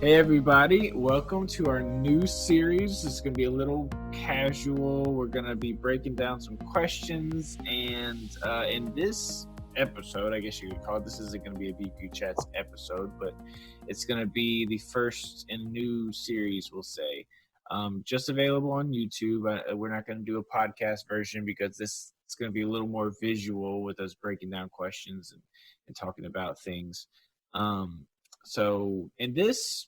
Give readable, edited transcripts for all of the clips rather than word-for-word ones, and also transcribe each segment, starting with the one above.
Hey everybody, welcome to our new series. This is going to be a little casual. We're going to be breaking down some questions, and in this episode, I guess you could call it, this isn't going to be a BQChats episode, but it's going to be the first in a new series, we'll say. Just available on YouTube. We're not going to do a podcast version because this is going to be a little more visual with us breaking down questions and talking about things. So in this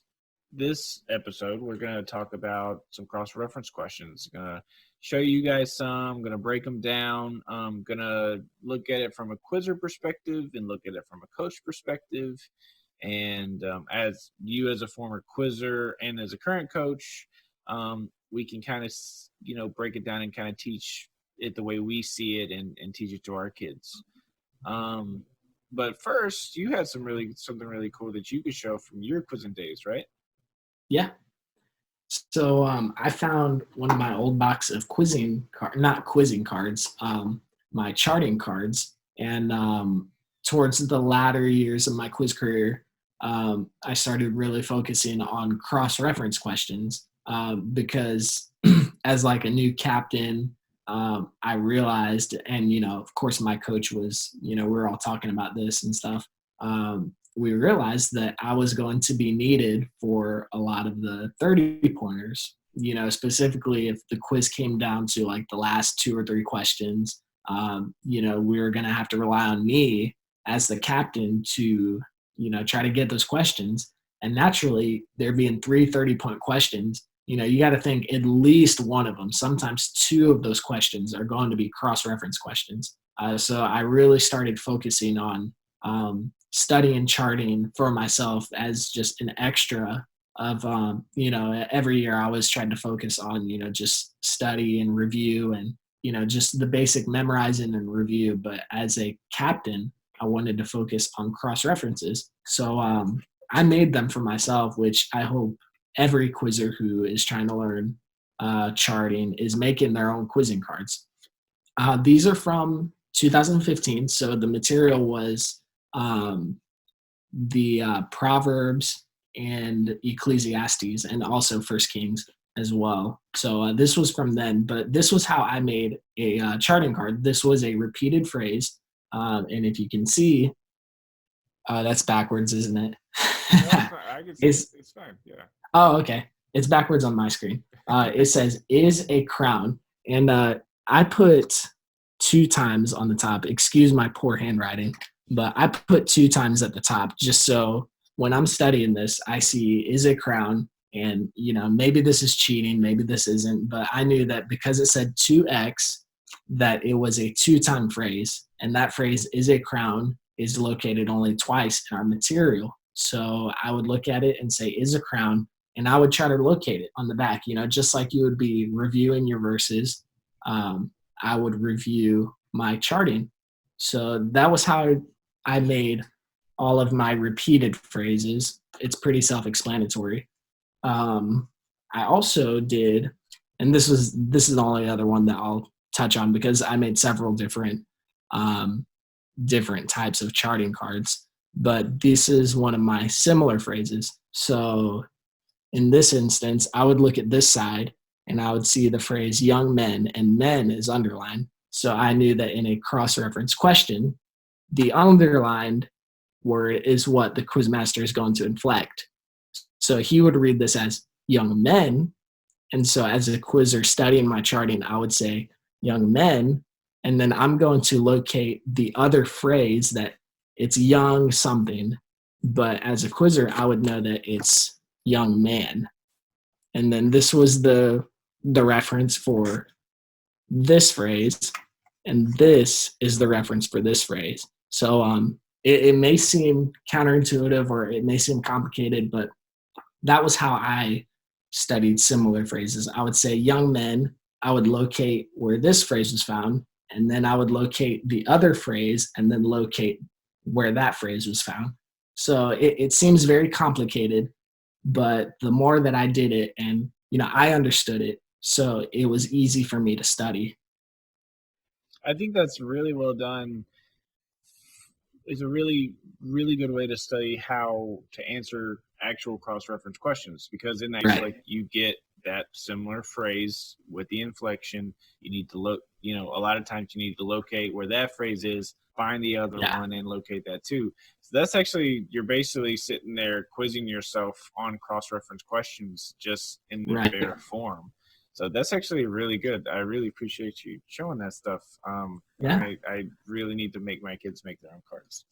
episode, we're going to talk about some cross-reference questions. Going to show you guys some. Going to break them down. Going to look at it from a quizzer perspective and look at it from a coach perspective. And as a former quizzer and as a current coach, we can kind of break it down and kind of teach it the way we see it and teach it to our kids. But first, you had something really cool that you could show from your quizzing days, right? Yeah. So I found one of my old box of not quizzing cards, my charting cards. And towards the latter years of my quiz career, I started really focusing on cross-reference questions because as like a new captain, I realized, and of course my coach was, we were all talking about this and stuff. We realized that I was going to be needed for a lot of the 30 pointers, specifically if the quiz came down to like the last 2 or 3 questions. We were going to have to rely on me as the captain to, try to get those questions. And naturally, there being 30-point questions, you got to think at least one of them, sometimes 2 of those questions are going to be cross-reference questions. So I really started focusing on studying charting for myself as just an extra of, every year I was trying to focus on, just study and review and, just the basic memorizing and review. But as a captain, I wanted to focus on cross references. So I made them for myself, which I hope every quizzer who is trying to learn charting is making their own quizzing cards. These are from 2015. So the material was the Proverbs and Ecclesiastes, and also First Kings as well. So this was from then, but this was how I made a charting card. This was a repeated phrase, and if you can see, that's backwards, isn't it? No, it's not. I can see it. It's fine. Yeah. Oh, okay. It's backwards on my screen. It says "is a crown," and I put 2 times on the top. Excuse my poor handwriting, but I put 2 times at the top just so when I'm studying this, I see "is a crown," and maybe this is cheating, maybe this isn't, but I knew that because it said 2x, that it was a 2-time phrase, and that phrase "is a crown" is located only twice in our material. So I would look at it and say "is a crown," and I would try to locate it on the back, just like you would be reviewing your verses. I would review my charting. So that was how I made all of my repeated phrases. It's pretty self-explanatory. I also did, and this is the only other one that I'll touch on because I made several different types of charting cards, but this is one of my similar phrases. So in this instance, I would look at this side and I would see the phrase "young men," and "men" is underlined. So I knew that in a cross-reference question, the underlined word is what the quizmaster is going to inflect. So he would read this as "young men." And so as a quizzer studying my charting, I would say "young men." And then I'm going to locate the other phrase that it's "young something." But as a quizzer, I would know that it's "young man." And then this was the reference for this phrase, and this is the reference for this phrase. So it may seem counterintuitive or it may seem complicated, but that was how I studied similar phrases. I would say "young men," I would locate where this phrase was found, and then I would locate the other phrase and then locate where that phrase was found. So it seems very complicated, but the more that I did it and I understood it, so it was easy for me to study. I think that's really well done. It's a really, really good way to study how to answer actual cross-reference questions, because in that, Right. like, you get that similar phrase with the inflection. You need to look, you know, a lot of times you need to locate where that phrase is, find the other Yeah. one, and locate that too. So that's actually, you're basically sitting there quizzing yourself on cross-reference questions just in the Right. bare form. So that's actually really good. I really appreciate you showing that stuff. Yeah. I really need to make my kids make their own cards.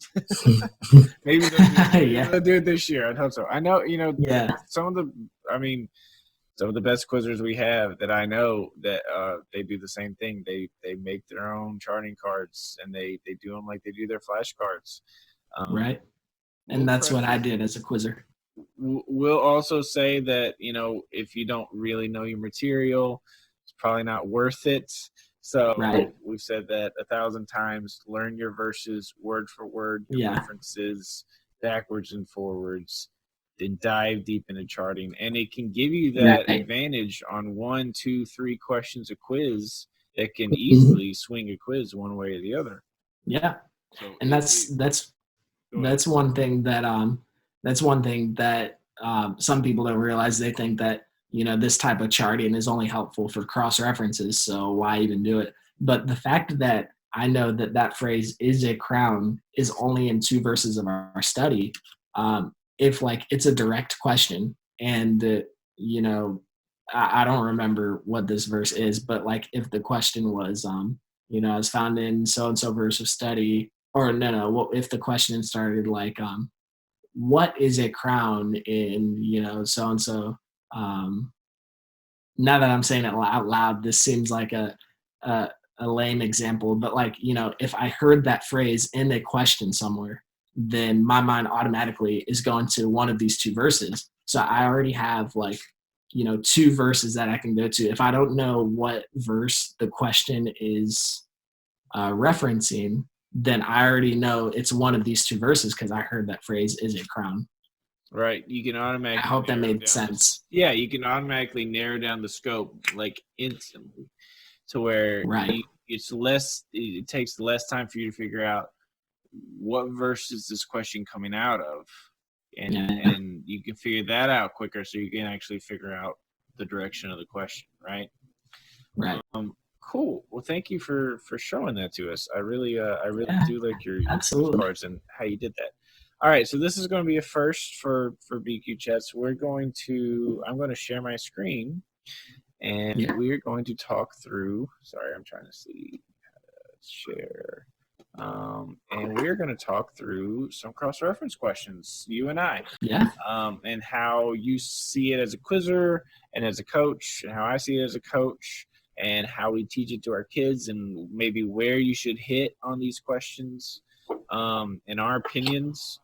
Maybe Yeah. they'll do it this year. I'd hope so. I know, you know, Yeah. some of the, I mean, some of the best quizzers we have that I know that they do the same thing. They make their own charting cards, and they do them like they do their flashcards. Right. And We'll that's what I preface. did as a quizzer. We'll also say that, you know, if you don't really know your material, it's probably not worth it. So Right. we've said that 1,000 times. Learn your verses word for word, your Yeah. references backwards and forwards, then dive deep into charting, and it can give you that Right. advantage on 1, 2, 3 questions a quiz that can Mhm. easily swing a quiz one way or the other. Yeah. So And that's go ahead. that's one thing that some people don't realize. They think that, you know, this type of charting is only helpful for cross references, so why even do it? But the fact that I know that that phrase "is a crown" is only in 2 verses of our study. If like it's a direct question, and you know, I don't remember what this verse is, but like if the question was, you know, as found in so and so verse of study, or no, what if the question started like, what is a crown in, you know, so and so. Now that I'm saying it out loud, this seems like a a lame example, but like, you know, if I heard that phrase in a question somewhere, then my mind automatically is going to one of these 2 verses. So I already have like, you know, 2 verses that I can go to. If I don't know what verse the question is referencing, then I already know it's one of these 2 verses because I heard that phrase "is a crown." Right. You can I automatically hope that narrow made down sense. yeah, you can automatically narrow down the scope like instantly to where Right. it takes less time for you to figure out what verse is this question coming out of. Yeah. And you can figure that out quicker so you can actually figure out the direction of the question, right? Right. Cool. Well, thank you for showing that to us. I really Yeah. do like your Absolutely. cards and how you did that. All right, so this is going to be a first for BQ Chats. I'm going to share my screen, and Yeah. we're going to talk through. Sorry, I'm trying to see share. And we're going to talk through some cross-reference questions, you and I, Yeah. and how you see it as a quizzer and as a coach, and how I see it as a coach, and how we teach it to our kids, and maybe where you should hit on these questions. In our opinions,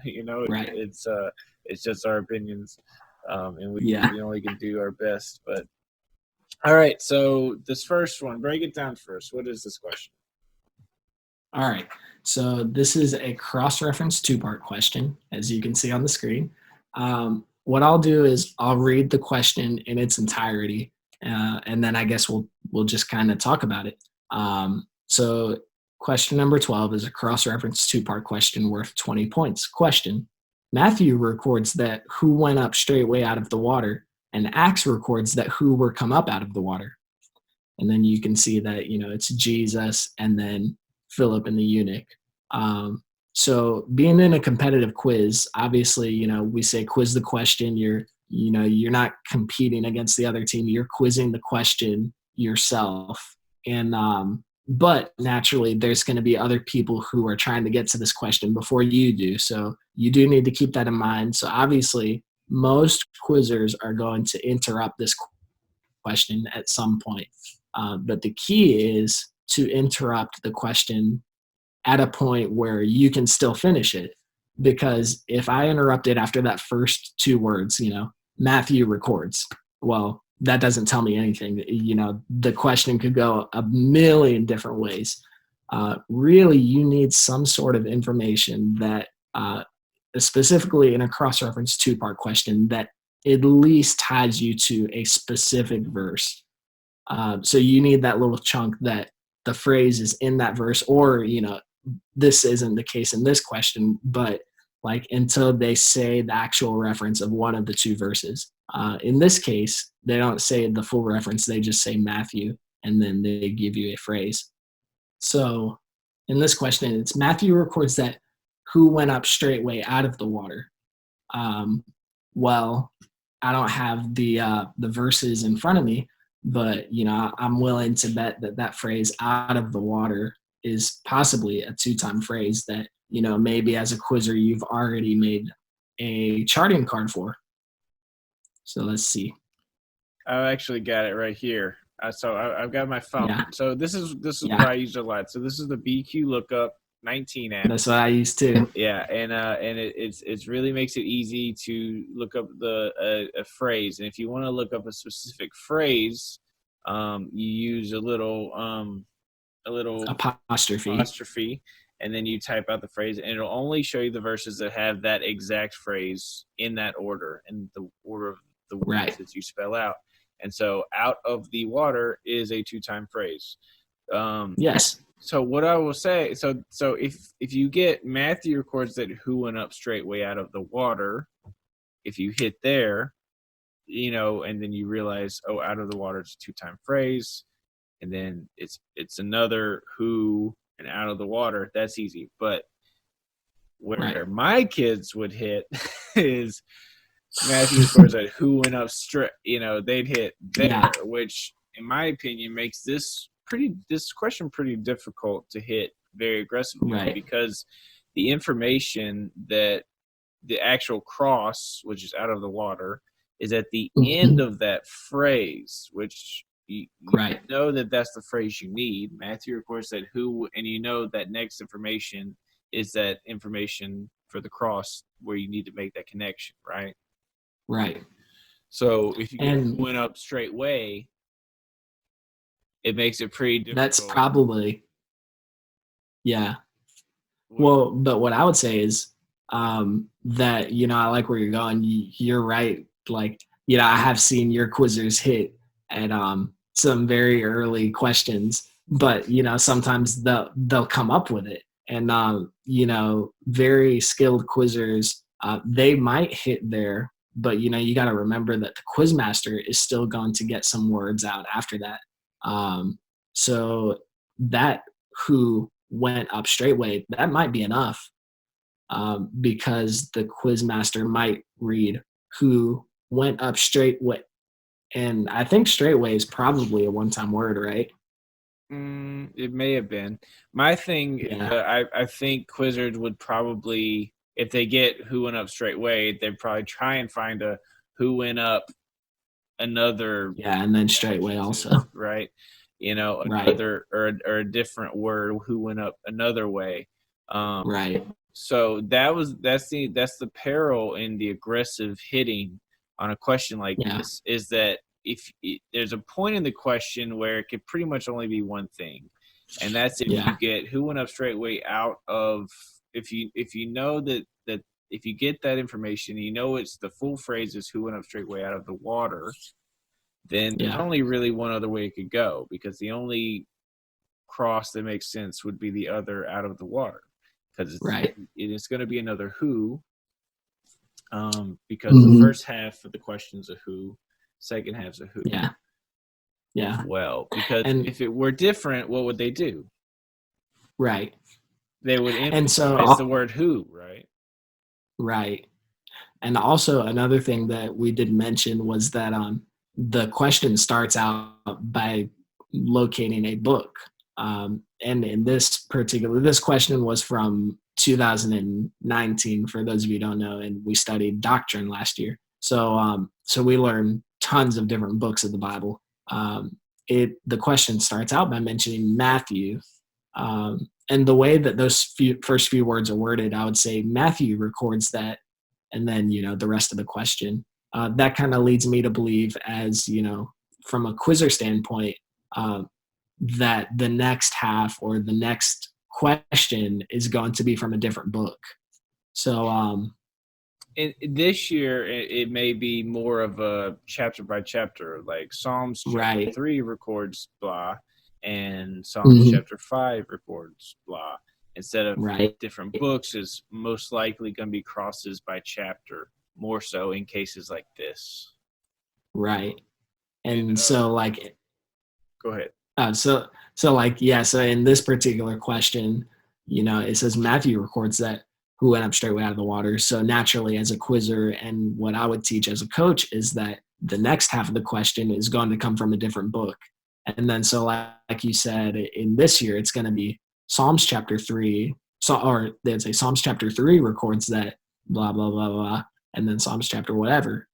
you know, Right. it's just our opinions, and Yeah. we only can do our best. But all right, so this first one, break it down first. What is this question? All right. So this is a cross-reference 2-part question, as you can see on the screen. What I'll do is I'll read the question in its entirety, and then I guess we'll just kind of talk about it. So question number 12 is a cross-reference 2-part question worth 20 points. Question: Matthew records that who went up straightway out of the water, and Acts records that who were come up out of the water. And then you can see that, you know, it's Jesus and then Philip and the eunuch. So being in a competitive quiz, obviously, you know, we say quiz the question. You're not competing against the other team. You're quizzing the question yourself. And but naturally, there's going to be other people who are trying to get to this question before you do. So you do need to keep that in mind. So obviously, most quizzers are going to interrupt this question at some point. But the key is to interrupt the question at a point where you can still finish it. Because if I interrupt it after that first 2 words, you know, Matthew records, well, that doesn't tell me anything. You know, the question could go a million different ways. Really, you need some sort of information that, specifically in a cross reference 2-part question, that at least ties you to a specific verse. So you need that little chunk that the phrase is in that verse, or, you know, this isn't the case in this question, but like until they say the actual reference of one of the two verses. In this case, they don't say the full reference, they just say Matthew, and then they give you a phrase. So in this question, it's Matthew records that who went up straightway out of the water. Um, well, I don't have the verses in front of me, but I'm willing to bet that that phrase "out of the water" is possibly a two-time phrase that maybe as a quizzer you've already made a charting card for. So let's see. I've actually got it right here. I've got my phone. Yeah. So this is what I use a lot. So this is the BQ lookup 19 app. That's what I use too. Yeah, and it's really makes it easy to look up a phrase. And if you want to look up a specific phrase, you use a little apostrophe, and then you type out the phrase, and it'll only show you the verses that have that exact phrase in that order, in the order of the words that you spell out. And so "out of the water" is a two-time phrase. Yes. So what I will say, so if you get Matthew records that who went up straightway out of the water, if you hit there, and then you realize, oh, out of the water is a two-time phrase, and then it's another who and out of the water, that's easy. But where my kids would hit is Matthew records that who went up straight, they'd hit there, which in my opinion makes this question pretty difficult to hit very aggressively, because the information that the actual cross, which is out of the water, is at the end of that phrase, which you know that's the phrase you need. Matthew records that who, and that next information is that information for the cross where you need to make that connection, right? Right. So if you went up straightway, it makes it pretty difficult. That's probably, well, but what I would say is that, I like where you're going. You're right. Like, I have seen your quizzers hit at some very early questions, but, sometimes they'll come up with it. And, very skilled quizzers, they might hit there, but, you got to remember that the quizmaster is still going to get some words out after that. So that who went up straightway, that might be enough, because the quizmaster might read who went up straightway. And I think straightway is probably a one-time word, right? It may have been. My thing, I think quizzers would probably, if they get who went up straightway, they'd probably try and find a who went up another, and then straightway also, right? Another or a different word who went up another way, so that's the peril in the aggressive hitting on a question like this, is that if there's a point in the question where it could pretty much only be one thing, and that's if you get who went up straightway out of, if you know that if you get that information, it's the full phrase is who went up straightway out of the water, then there's only really one other way it could go, because the only cross that makes sense would be the other out of the water, because it's going to be another who, because the first half of the question is a who, second half is a who. Well, because if it were different, what would they do? They would emphasize the word who, right? And also another thing that we did mention was that the question starts out by locating a book. And in this question was from 2019, for those of you who don't know, and we studied doctrine last year. So we learned tons of different books of the Bible. The question starts out by mentioning Matthew. And the way that those first few words are worded, I would say Matthew records that, and then, the rest of the question. That kind of leads me to believe, as, from a quizzer standpoint, that the next half or the next question is going to be from a different book. So this year, it may be more of a chapter by chapter, like Psalms chapter 3 records blah, and Psalms chapter 5 records blah. instead of Right. different books is most likely going to be crosses by chapter, more so in cases like this. Right. And And so like go ahead. So in this particular question, it says Matthew records that who went up straightway out of the water. So naturally, as a quizzer, and what I would teach as a coach is that the next half of the question is going to come from a different book. And then so like you said, in this year, it's going to be Psalms chapter 3. Or they'd say Psalms chapter 3 records that blah, blah, blah, blah. And then Psalms chapter whatever.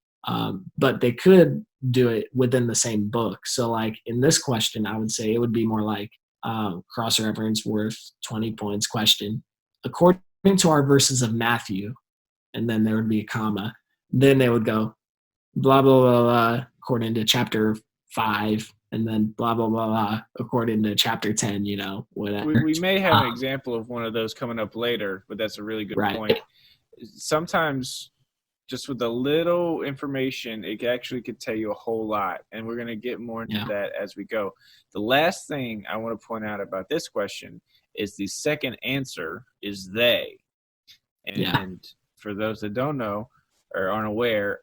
But they could do it within the same book. So like in this question, I would say it would be more like cross-reference worth 20 points question. According to our verses of Matthew, and then there would be a comma. Then they would go blah, blah, blah, blah, according to chapter 5, and then blah, blah, blah, blah, according to chapter 10, whatever. We may have an example of one of those coming up later, but that's a really good point. Sometimes just with a little information, it actually could tell you a whole lot. And we're going to get more into that as we go. The last thing I want to point out about this question is the second answer is they. And for those that don't know or aren't aware,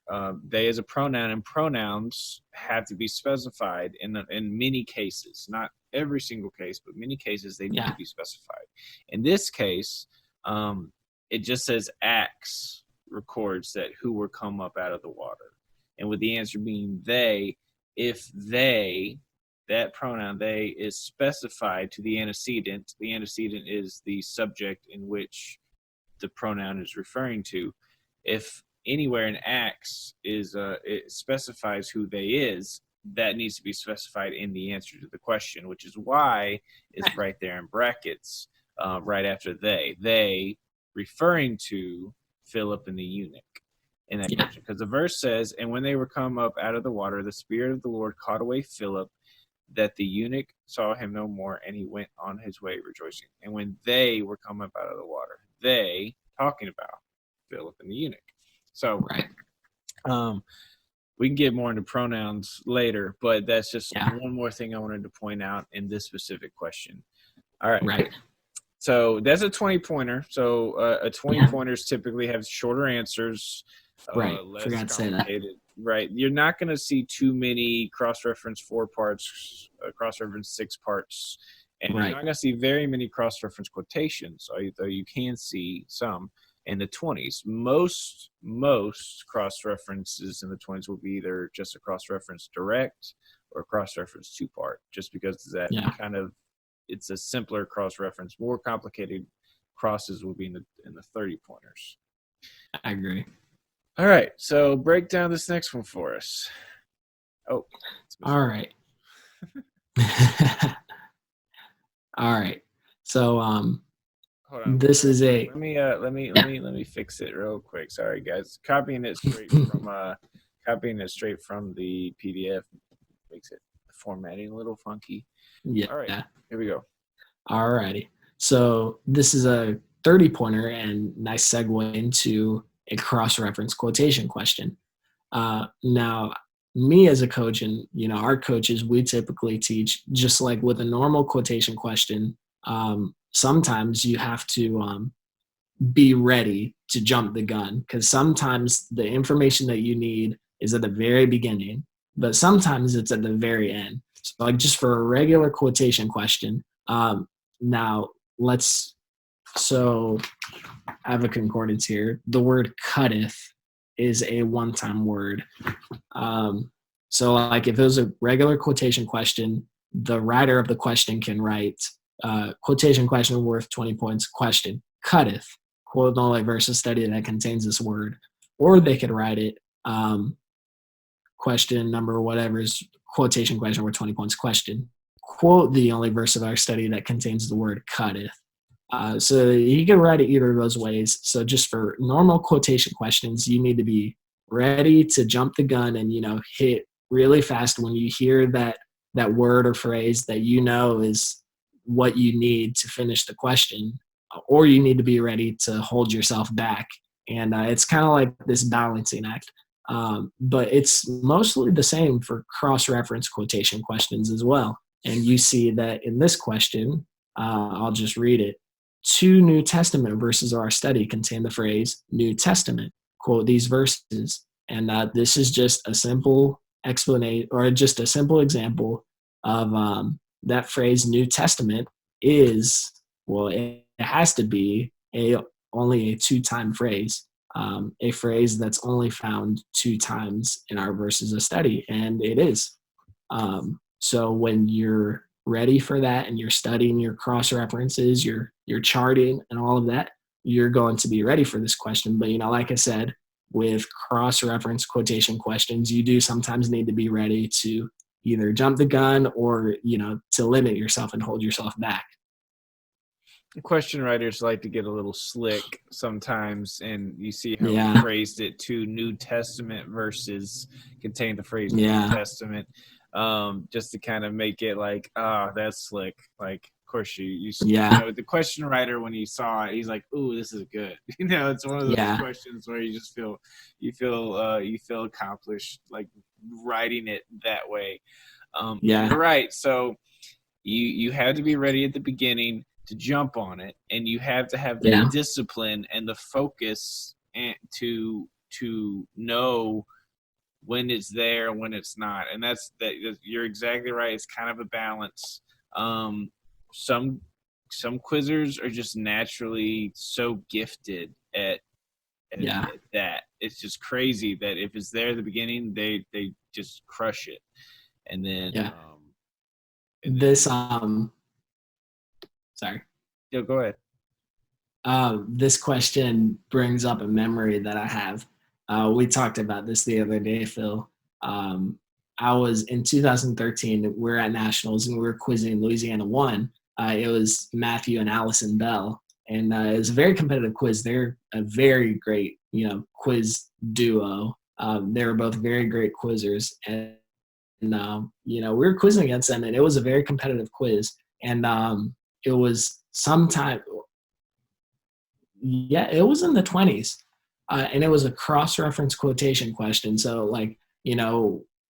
they is a pronoun, and pronouns have to be specified in many cases. Not every single case, but many cases they need to be specified. In this case, it just says acts records that who were come up out of the water. And with the answer being they, if they, that pronoun they is specified to the antecedent is the subject in which the pronoun is referring to. If anywhere in Acts it specifies who they is, that needs to be specified in the answer to the question, which is why it's right there in brackets right after they referring to Philip and the eunuch in that question. Because the verse says, and when they were come up out of the water, the Spirit of the Lord caught away Philip, that the eunuch saw him no more, and he went on his way rejoicing. And when they were come up out of the water, they, talking about Philip and the eunuch. So we can get more into pronouns later, but that's just one more thing I wanted to point out in this specific question. All right. So that's a 20-pointer. So a 20-pointers typically have shorter answers. Less forgot to say that. Right. You're not going to see too many cross-reference 4 parts, cross-reference 6 parts. And you're not going to see very many cross-reference quotations, although you can see some in the 20s. Most cross-references in the 20s will be either just a cross-reference direct or a cross-reference 2-part, just because that kind of, it's a simpler cross-reference. More complicated crosses will be in the 30-pointers. I agree. All right, so break down this next one for us. Oh, all right. All right. So hold on. This is a let me fix it real quick. Sorry guys. Copying it straight from the PDF makes it formatting a little funky. Yeah. All right. Here we go. All righty. So this is a 30-pointer and nice segue into a cross-reference quotation question. Now, me as a coach and, our coaches, we typically teach just like with a normal quotation question. Sometimes you have to be ready to jump the gun, because sometimes the information that you need is at the very beginning, but sometimes it's at the very end. So like just for a regular quotation question, now so I have a concordance here. The word cutteth is a one-time word. So like if it was a regular quotation question, the writer of the question can write quotation question worth 20 points, question, cutteth, quote the only verse of study that contains this word. Or they could write it question number whatever is quotation question worth 20 points, question, quote the only verse of our study that contains the word cutteth. So you can write it either of those ways. So just for normal quotation questions, you need to be ready to jump the gun and, hit really fast when you hear that word or phrase that is what you need to finish the question, or you need to be ready to hold yourself back. And it's kind of like this balancing act. But it's mostly the same for cross-reference quotation questions as well. And you see that in this question, I'll just read it. two New Testament verses of our study contain the phrase New Testament. Quote these verses. And this is just a simple explanation or just a simple example of that phrase New Testament is, well, it has to be only a two-time phrase, a phrase that's only found two times in our verses of study, and it is. So when you're ready for that and you're studying your cross references, you're charting and all of that, you're going to be ready for this question. But like I said, with cross reference quotation questions, you do sometimes need to be ready to either jump the gun or to limit yourself and hold yourself back. Question writers like to get a little slick sometimes, and you see how we phrased it to New Testament verses contain the phrase New Testament, just to kind of make it like, that's slick. Like, of course you know, the question writer, when he saw it, he's like, ooh, this is good. It's one of those questions where you just feel accomplished, like writing it that way. You're right. So you had to be ready at the beginning to jump on it, and you have to have the discipline and the focus and to know when it's there and when it's not. And that's you're exactly right. It's kind of a balance. Some quizzers are just naturally so gifted at that. It's just crazy that if it's there at the beginning, they just crush it. And then sorry. Yeah, go ahead. This question brings up a memory that I have. We talked about this the other day, Phil. I was in 2013. We're at Nationals and we were quizzing Louisiana 1. It was Matthew and Allison Bell, and it was a very competitive quiz. They're a very great, quiz duo. They were both very great quizzers, and we were quizzing against them, and it was a very competitive quiz. And it was sometime, it was in the 20s, and it was a cross-reference quotation question. So,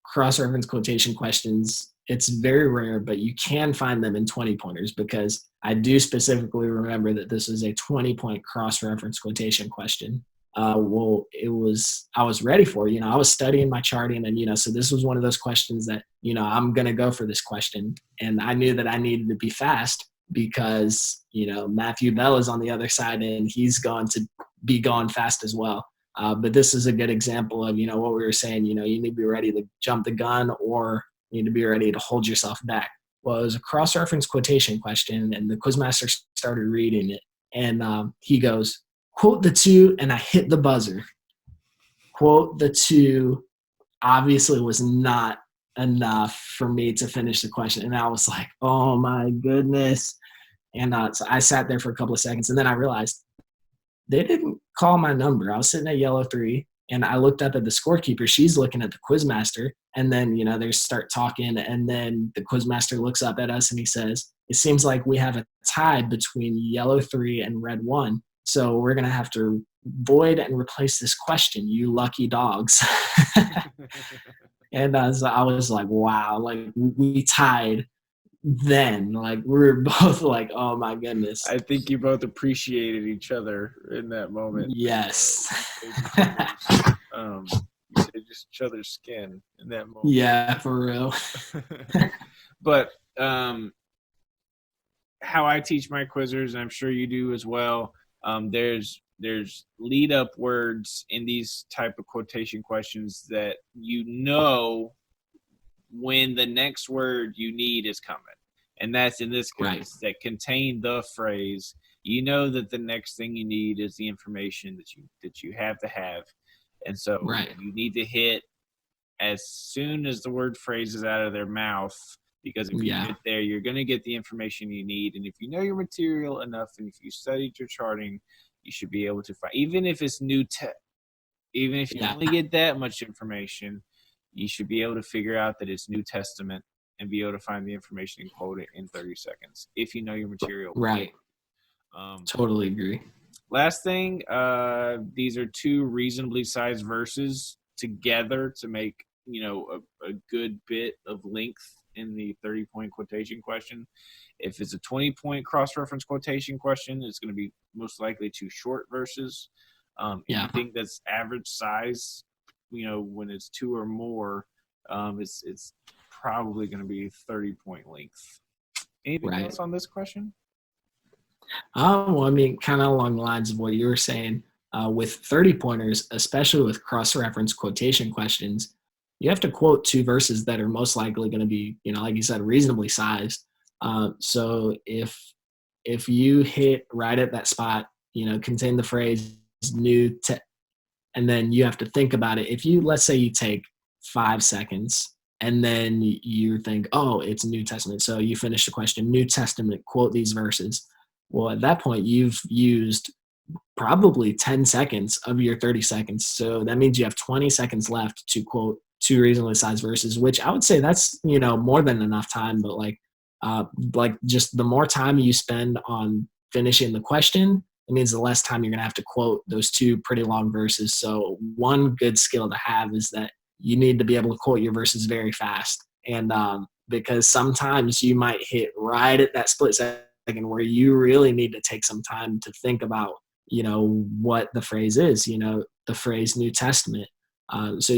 cross-reference quotation questions, it's very rare, but you can find them in 20-pointers, because I do specifically remember that this was a 20-point cross-reference quotation question. I was ready for it. I was studying my charting, and, so this was one of those questions that, I'm going to go for this question. And I knew that I needed to be fast, because Matthew Bell is on the other side and he's going to be going fast as well. But this is a good example of what we were saying. You need to be ready to jump the gun, or you need to be ready to hold yourself back. Well, it was a cross-reference quotation question, and the quizmaster started reading it, and he goes, "Quote the two," and I hit the buzzer. Quote the two obviously was not enough for me to finish the question. And I was like, oh my goodness. And so I sat there for a couple of seconds, and then I realized they didn't call my number. I was sitting at yellow 3, and I looked up at the scorekeeper. She's looking at the quizmaster, and then, they start talking, and then the quizmaster looks up at us and he says, "It seems like we have a tie between yellow 3 and red 1. So we're going to have to void and replace this question, you lucky dogs." And so I was like, wow, like we tied then. Like we were both like, oh my goodness. I think you both appreciated each other in that moment. Yes. You saved each other's skin in that moment. Yeah, for real. But how I teach my quizzers, and I'm sure you do as well, there's lead up words in these type of quotation questions that when the next word you need is coming. And that's in this case that contain the phrase. That the next thing you need is the information that you have to have. And so you need to hit as soon as the word phrase is out of their mouth, because if you get there, you're going to get the information you need. And if you know your material enough, and if you studied your charting, you should be able to find, even if it's even if you only get that much information, you should be able to figure out that it's New Testament and be able to find the information and quote it in 30 seconds if you know your material. Right. Totally agree. Last thing, these are two reasonably sized verses together to make, a good bit of length in the 30-point quotation question. If it's a 20-point cross-reference quotation question, it's going to be most likely 2 short verses. Anything that's average size, when it's 2 or more, it's probably going to be 30-point length. Anything else on this question? Well, I mean, kind of along the lines of what you were saying, with 30-pointers, especially with cross-reference quotation questions, you have to quote 2 verses that are most likely going to be, like you said, reasonably sized. So if you hit right at that spot, contain the phrase new, and then you have to think about it. If you, let's say you take 5 seconds and then you think, oh, it's New Testament. So you finish the question, New Testament, quote these verses. Well, at that point, you've used probably 10 seconds of your 30 seconds. So that means you have 20 seconds left to quote 2 reasonably sized verses, which I would say that's, more than enough time. But like just the more time you spend on finishing the question, it means the less time you're going to have to quote those 2 pretty long verses. So one good skill to have is that you need to be able to quote your verses very fast. And because sometimes you might hit right at that split second where you really need to take some time to think about, what the phrase is, the phrase New Testament. So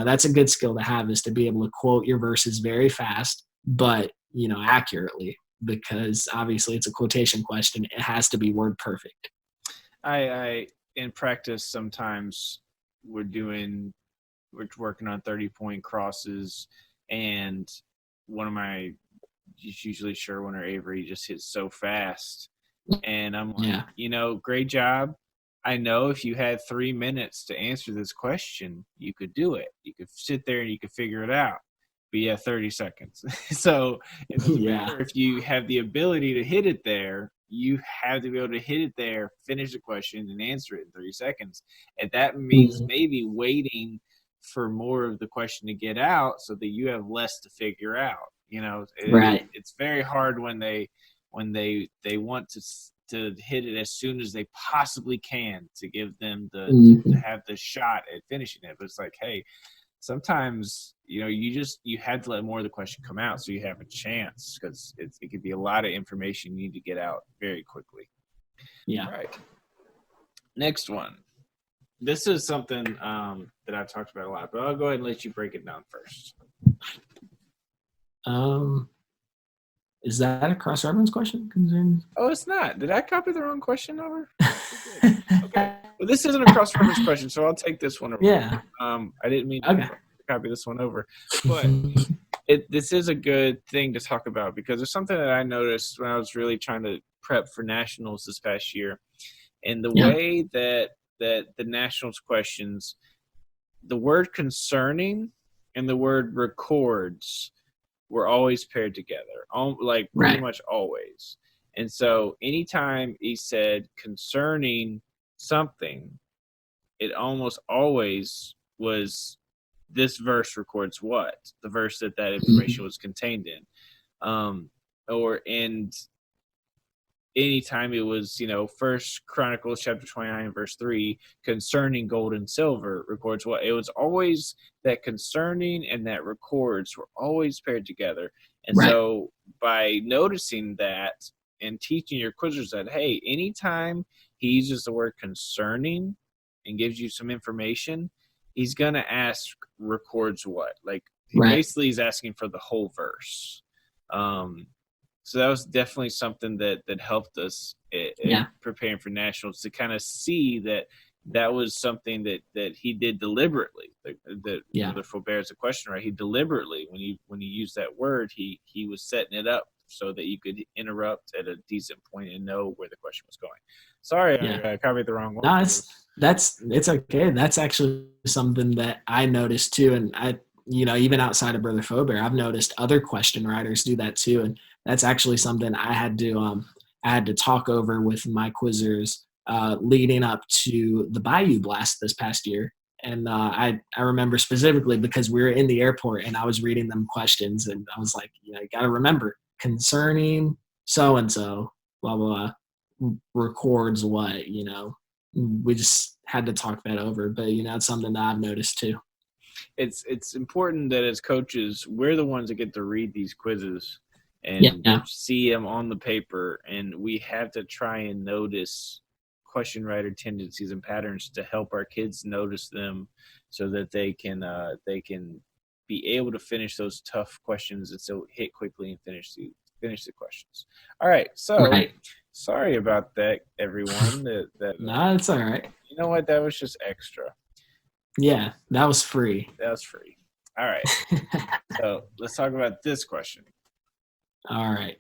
that's a good skill to have, is to be able to quote your verses very fast, but, accurately, because obviously it's a quotation question. It has to be word perfect. I in practice, sometimes we're working on 30-point crosses, and one of my, usually Sherwin or Avery, just hits so fast. And I'm like, great job. I know if you had 3 minutes to answer this question, you could do it. You could sit there and you could figure it out. But you have 30 seconds. So it doesn't matter if you have the ability to hit it there. You have to be able to hit it there, finish the question, and answer it in 30 seconds. And that means maybe waiting for more of the question to get out so that you have less to figure out. It's very hard when they want to hit it as soon as they possibly can to give them to have the shot at finishing it. But it's like, hey, sometimes you had to let more of the question come out so you have a chance, because it could be a lot of information you need to get out very quickly. All right. Next one. This is something that I've talked about a lot, but I'll go ahead and let you break it down first. Is that a cross-reference question? Oh, it's not. Did I copy the wrong question over? Okay. Well, this isn't a cross-reference question, so I'll take this one over. Yeah. I didn't mean to copy this one over, but this is a good thing to talk about, because there's something that I noticed when I was really trying to prep for nationals this past year, and the way that the nationals questions, the word concerning and the word records were always paired together, pretty much always. And so anytime he said concerning something, it almost always was, this verse records what? The verse that information was contained in. And anytime it was, First Chronicles chapter 29, verse 3, concerning gold and silver records what? It was always that concerning and that records were always paired together. And so by noticing that and teaching your quizzers that, hey, anytime he uses the word concerning and gives you some information, he's going to ask records what? Like, basically he's asking for the whole verse. So that was definitely something that helped us in preparing for nationals, to kind of see that was something that he did deliberately. Therefore bears the question, right? He deliberately, when he used that word, he was setting it up so that you could interrupt at a decent point and know where the question was going. Sorry, I copied the wrong one. No, it's okay. That's actually something that I noticed too, and I, even outside of Brother Faubert, I've noticed other question writers do that too, and that's actually something I had to talk over with my quizzers leading up to the Bayou Blast this past year. And I remember specifically because we were in the airport and I was reading them questions, and I was like, you got to remember, concerning so-and-so, blah, blah, blah, records what, we just had to talk that over. But, it's something that I've noticed too. It's important that as coaches, we're the ones that get to read these quizzes. and Yeah. see them on the paper, and we have to try and notice question writer tendencies and patterns to help our kids notice them, so that they can be able to finish those tough questions and so hit quickly and finish the questions. All right, so Right. sorry about that, everyone. No, it's all right. You know what? That was just extra. Yeah, that was free. That was free. All right. So let's talk about this question. All right.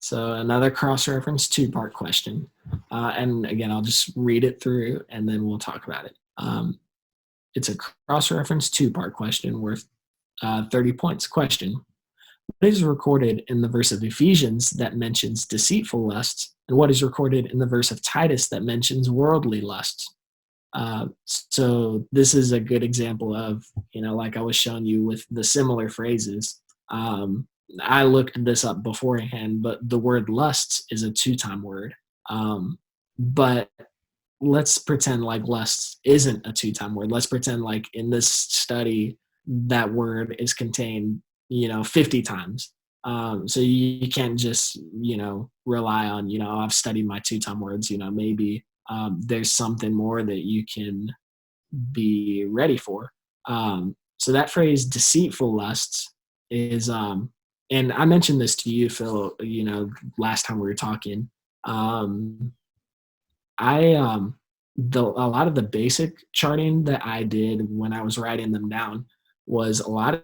So another cross-reference two-part question. And again, I'll just read it through and then we'll talk about it. It's a cross-reference two-part question worth 30 points. Question: what is recorded in the verse of Ephesians that mentions deceitful lusts, and what is recorded in the verse of Titus that mentions worldly lusts? So this is a good example of, like I was showing you with the similar phrases. I looked this up beforehand, but the word lusts is a two-time word. But let's pretend like lust isn't a two-time word. Let's pretend like in this study that word is contained 50 times. So you can't just rely on I've studied my two-time words. Maybe there's something more that you can be ready for. So that phrase deceitful lusts is and I mentioned this to you, Phil, last time we were talking. I a lot of the basic charting that I did when I was writing them down was a lot of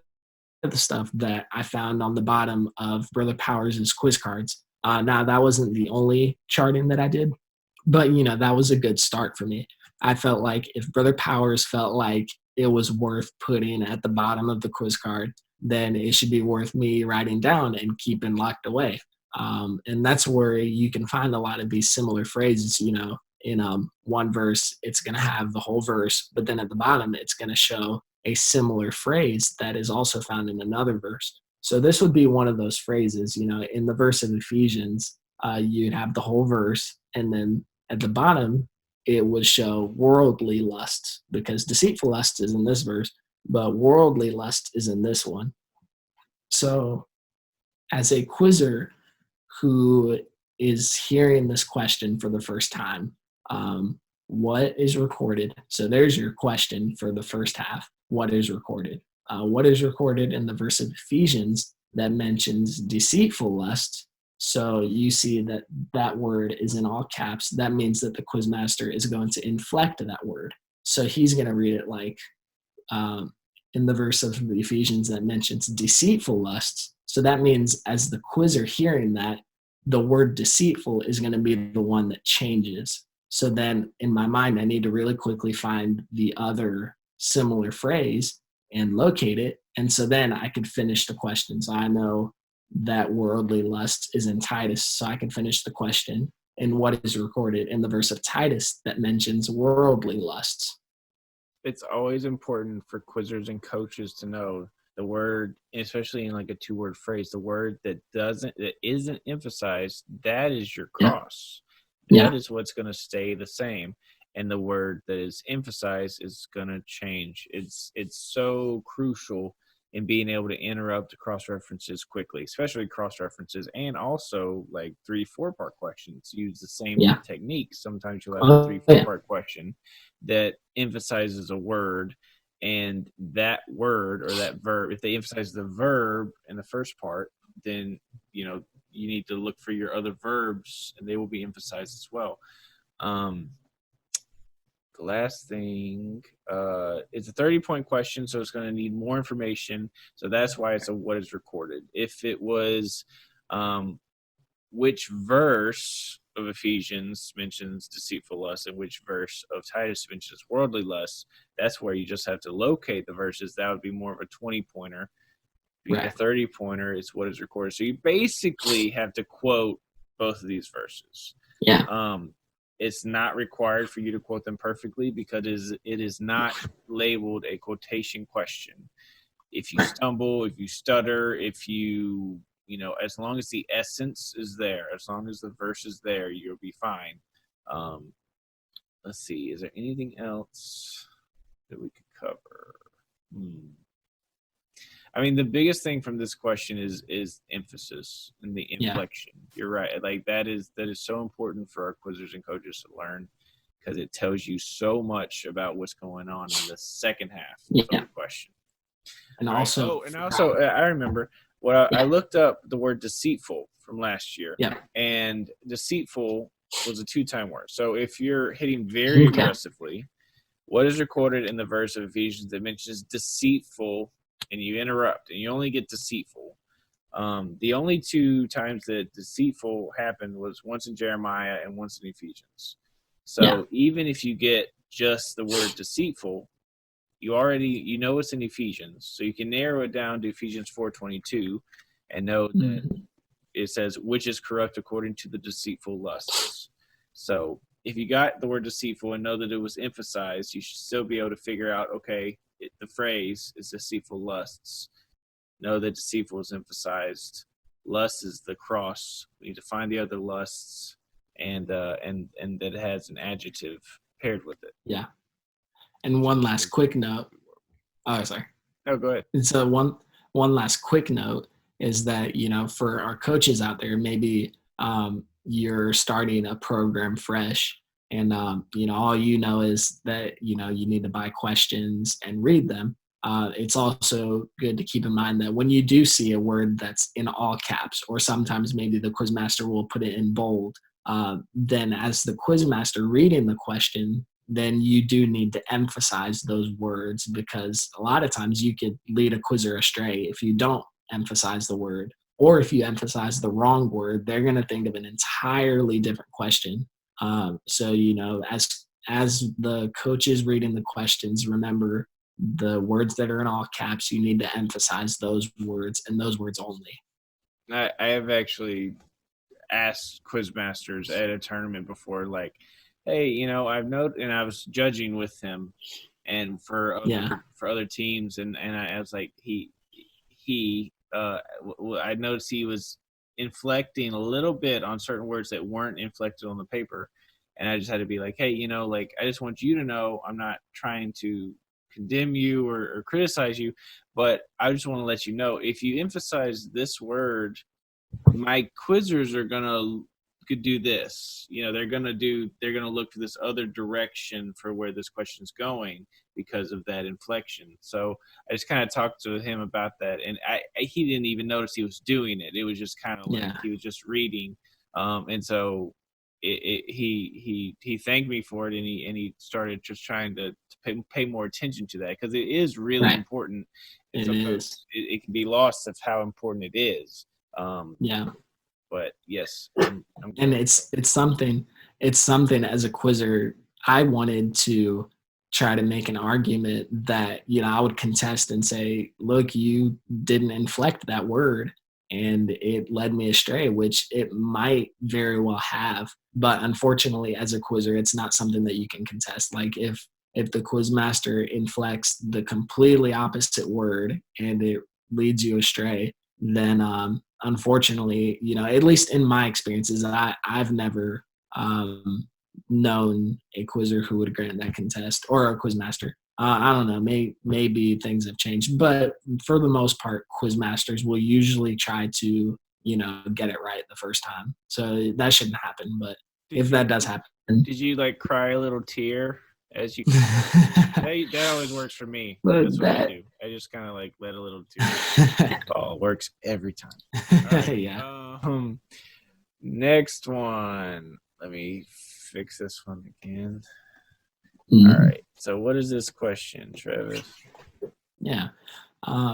the stuff that I found on the bottom of Brother Powers' quiz cards. Now that wasn't the only charting that I did, but that was a good start for me. I felt like if Brother Powers felt like it was worth putting at the bottom of the quiz card, then it should be worth me writing down and keeping locked away. And that's where you can find a lot of these similar phrases. In one verse, it's going to have the whole verse, but then at the bottom, it's going to show a similar phrase that is also found in another verse. So this would be one of those phrases. In the verse of Ephesians, you'd have the whole verse, and then at the bottom, it would show worldly lust, because deceitful lust is in this verse, but worldly lust is in this one. So as a quizzer who is hearing this question for the first time, what is recorded? So there's your question for the first half. What is recorded? What is recorded in the verse of Ephesians that mentions deceitful lust? So you see that that word is in all caps. That means that the quizmaster is going to inflect that word. So he's going to read it like in the verse of the Ephesians that mentions deceitful lusts. So that means as the quizzer hearing that, the word deceitful is going to be the one that changes. So then in my mind, I need to really quickly find the other similar phrase and locate it. And so then I could finish the question. So I know that worldly lust is in Titus, so I can finish the question. And what is recorded in the verse of Titus that mentions worldly lusts? It's always important for quizzers and coaches to know the word, especially in like a two-word phrase, the word that isn't emphasized, that is your cross. Yeah. That is what's going to stay the same. And the word that is emphasized is going to change. It's so crucial in being able to interrupt the cross references quickly, especially cross references, and also like 3-4 part questions use the same technique. Sometimes you'll have a 3-4 part question that emphasizes a word, and that word or that verb, if they emphasize the verb in the first part, then you need to look for your other verbs, and they will be emphasized as well. The last thing, it's a 30-point question, so it's going to need more information. So that's why it's a what is recorded. If it was which verse of Ephesians mentions deceitful lust and which verse of Titus mentions worldly lust, that's where you just have to locate the verses. That would be more of a 20-pointer. Being a 30-pointer is what is recorded. So you basically have to quote both of these verses. Yeah. It's not required for you to quote them perfectly because it is not labeled a quotation question. If you stumble, if you stutter, if you as long as the essence is there, as long as the verse is there, you'll be fine. Let's see. Is there anything else that we could cover? I mean, the biggest thing from this question is emphasis and the Yeah. inflection. You're right. Like that is so important for our quizzers and coaches to learn, because it tells you so much about what's going on in the second half of Yeah. the question. And All right. also, I remember I looked up the word deceitful from last year. Yeah. And deceitful was a 2-time word. So if you're hitting very aggressively, what is recorded in the verse of Ephesians that mentions deceitful, and you interrupt and you only get deceitful? The only 2 times that deceitful happened was once in Jeremiah and once in Ephesians. So even if you get just the word deceitful, you know it's in Ephesians, so you can narrow it down to Ephesians 4:22 and know that it says, which is corrupt according to the deceitful lusts. So if you got the word deceitful and know that it was emphasized, you should still be able to figure out, okay, the phrase is deceitful lusts. Know that deceitful is emphasized. Lust is the cross. We need to find the other lusts, and that it has an adjective paired with it. Yeah. And one last quick note. Oh, sorry. Oh, go ahead. And so one last quick note is that, for our coaches out there, maybe you're starting a program fresh, and all is that you need to buy questions and read them. It's also good to keep in mind that when you do see a word that's in all caps, or sometimes maybe the quizmaster will put it in bold, then as the quizmaster reading the question, then you do need to emphasize those words, because a lot of times you could lead a quizzer astray if you don't emphasize the word, or if you emphasize the wrong word, they're going to think of an entirely different question. So, as the coach is reading the questions, remember the words that are in all caps, you need to emphasize those words and those words only. I have actually asked quizmasters at a tournament before, like, hey, I've noted, and I was judging with him, and for other teams, and I was like, I noticed he was inflecting a little bit on certain words that weren't inflected on the paper, and I just had to be like, hey, I just want you to know I'm not trying to condemn you or criticize you, but I just want to let you know, if you emphasize this word, my quizzers are could do this. They're gonna look for this other direction for where this question's going because of that inflection. So I just kind of talked to him about that, and he didn't even notice he was doing it. It was just kind of like he was just reading, and so he thanked me for it, and he started just trying to pay more attention to that, because it is really important. And sometimes it can be lost of how important it is. But yes, I'm and it's something as a quizzer, I wanted to try to make an argument that I would contest and say, look, you didn't inflect that word and it led me astray, which it might very well have, but unfortunately as a quizzer, it's not something that you can contest. Like if the quizmaster inflects the completely opposite word and it leads you astray, then unfortunately, at least in my experiences, I've never known a quizzer who would grant that contest, or a quizmaster. I don't know, maybe things have changed, but for the most part, quizmasters will usually try to, get it right the first time. So that shouldn't happen, but if that does happen. Did you cry a little tear as you that always works for me. That's what I do. I just kind of let a little tear fall. Works every time. Right. Yeah. Next one. Let me fix this one again. Mm-hmm. All right. So what is this question, Trevis? Yeah.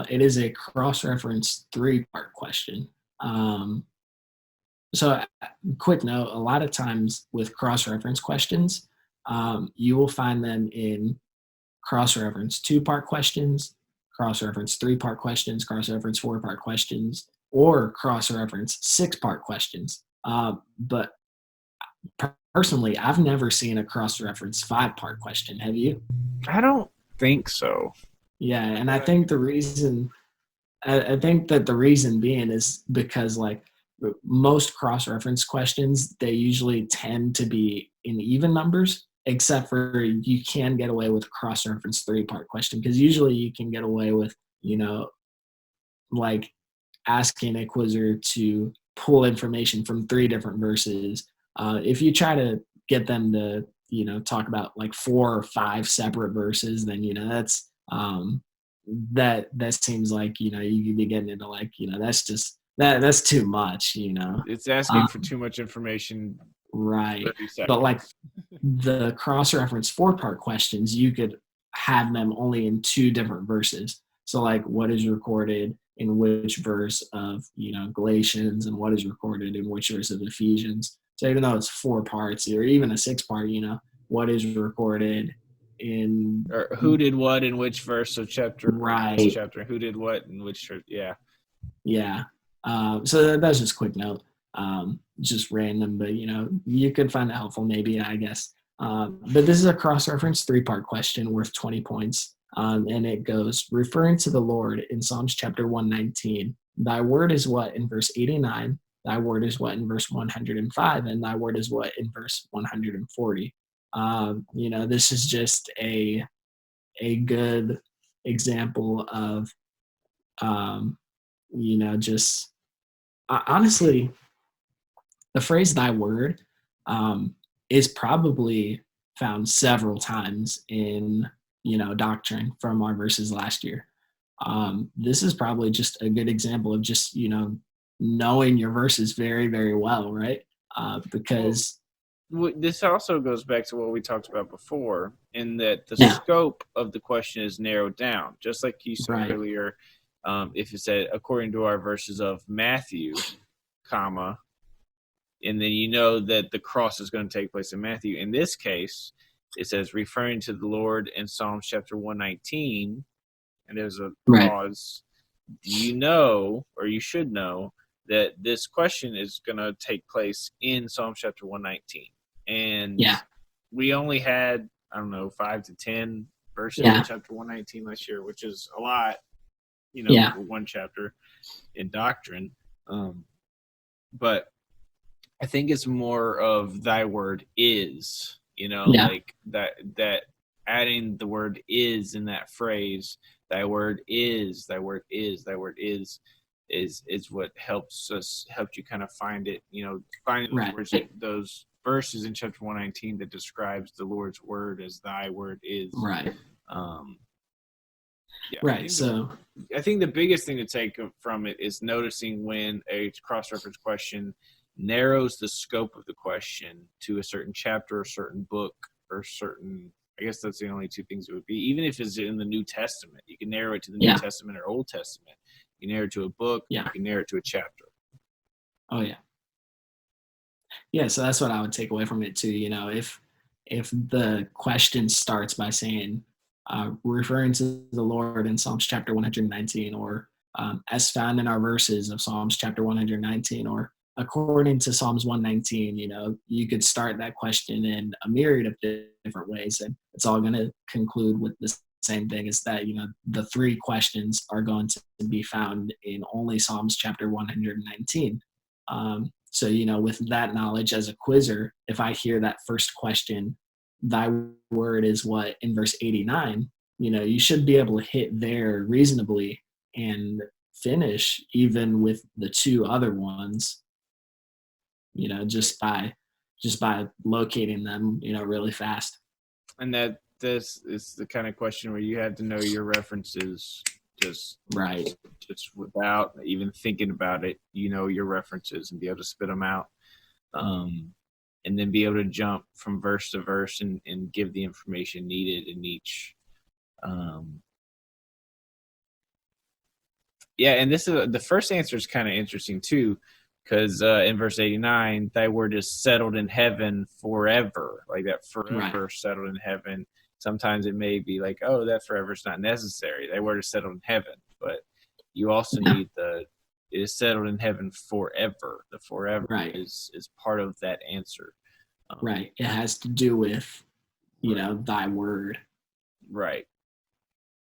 It is a cross-reference 3-part question. So quick note, a lot of times with cross-reference questions, you will find them in cross-reference 2-part questions, cross-reference 3-part questions, cross-reference 4-part questions, or cross-reference 6-part questions. But personally, I've never seen a cross-reference 5-part question. Have you? I don't think so. Yeah, and I think the reason being is because most cross-reference questions, they usually tend to be in even numbers, except for you can get away with a cross-reference 3-part question, because usually you can get away with like asking a quizzer to pull information from 3 different verses. If you try to get them to, talk about like 4 or 5 separate verses, then, that's that seems like, you could be getting into like, that's just that's too much. It's asking for too much information. Right. But like the cross-reference 4-part questions, you could have them only in 2 different verses. So like what is recorded in which verse of, Galatians, and what is recorded in which verse of Ephesians. So even though it's 4 parts or even a 6-part, what is recorded in, or who did what in which verse of chapter, right? Chapter, who did what in which, yeah. Yeah. So that's just a quick note. Just random, but you could find it helpful maybe, I guess. But this is a cross-reference 3-part question worth 20 points. And it goes, referring to the Lord in Psalms chapter 119, thy word is what in verse 89, thy word is what in verse 105, and thy word is what in verse 140. This is just a good example of, just honestly, the phrase thy word is probably found several times in, doctrine from our verses last year. This is probably just a good example of just, knowing your verses very, very well, right? Because this also goes back to what we talked about before, in that the yeah, scope of the question is narrowed down, just like you said right, earlier. If it said according to our verses of Matthew, comma, and then that the cross is going to take place in Matthew. In this case, it says referring to the Lord in Psalms chapter 119, and there's a right, pause. Do you know, or you should know, that this question is going to take place in Psalms chapter 119? And yeah, we only had, I don't know, 5 to 10 verses yeah, in chapter 119 last year, which is a lot, yeah, for one chapter in doctrine. But I think it's more of thy word is, yeah, like that adding the word is in that phrase, thy word is, thy word is, thy word is what helped you kind of find it, finding those right, words, those verses in chapter 119 that describes the Lord's word as thy word is. right, Um, yeah, right. So I think the biggest thing to take from it is noticing when a cross-reference question narrows the scope of the question to a certain chapter, a certain book, or certain. I guess that's the only 2 things it would be. Even if it's in the New Testament, you can narrow it to the New yeah, Testament or Old Testament. You can narrow it to a book. yeah, You can narrow it to a chapter. oh yeah. Yeah, so that's what I would take away from it too. If the question starts by saying, referring to the Lord in Psalms chapter 119, or as found in our verses of Psalms chapter 119, or according to Psalms 119, you could start that question in a myriad of different ways, and it's all going to conclude with the same thing: is that the 3 questions are going to be found in only Psalms chapter 119. So, with that knowledge as a quizzer, if I hear that first question, thy word is what in verse 89, you should be able to hit there reasonably and finish even with the 2 other ones, just by locating them, really fast. And that this is the kind of question where you have to know your references just Right. just without even thinking about it, your references and be able to spit them out. And then be able to jump from verse to verse and give the information needed in each. Yeah, and this is the first answer is kind of interesting too, because in verse 89, thy word is settled in heaven forever. Like that forever Right. settled in heaven. Sometimes it may be like, oh, that forever is not necessary. Thy word is settled in heaven, but you also Yeah. need it is settled in heaven forever. The forever Right. is part of that answer. Right. It has to do with, Right. thy word. Right.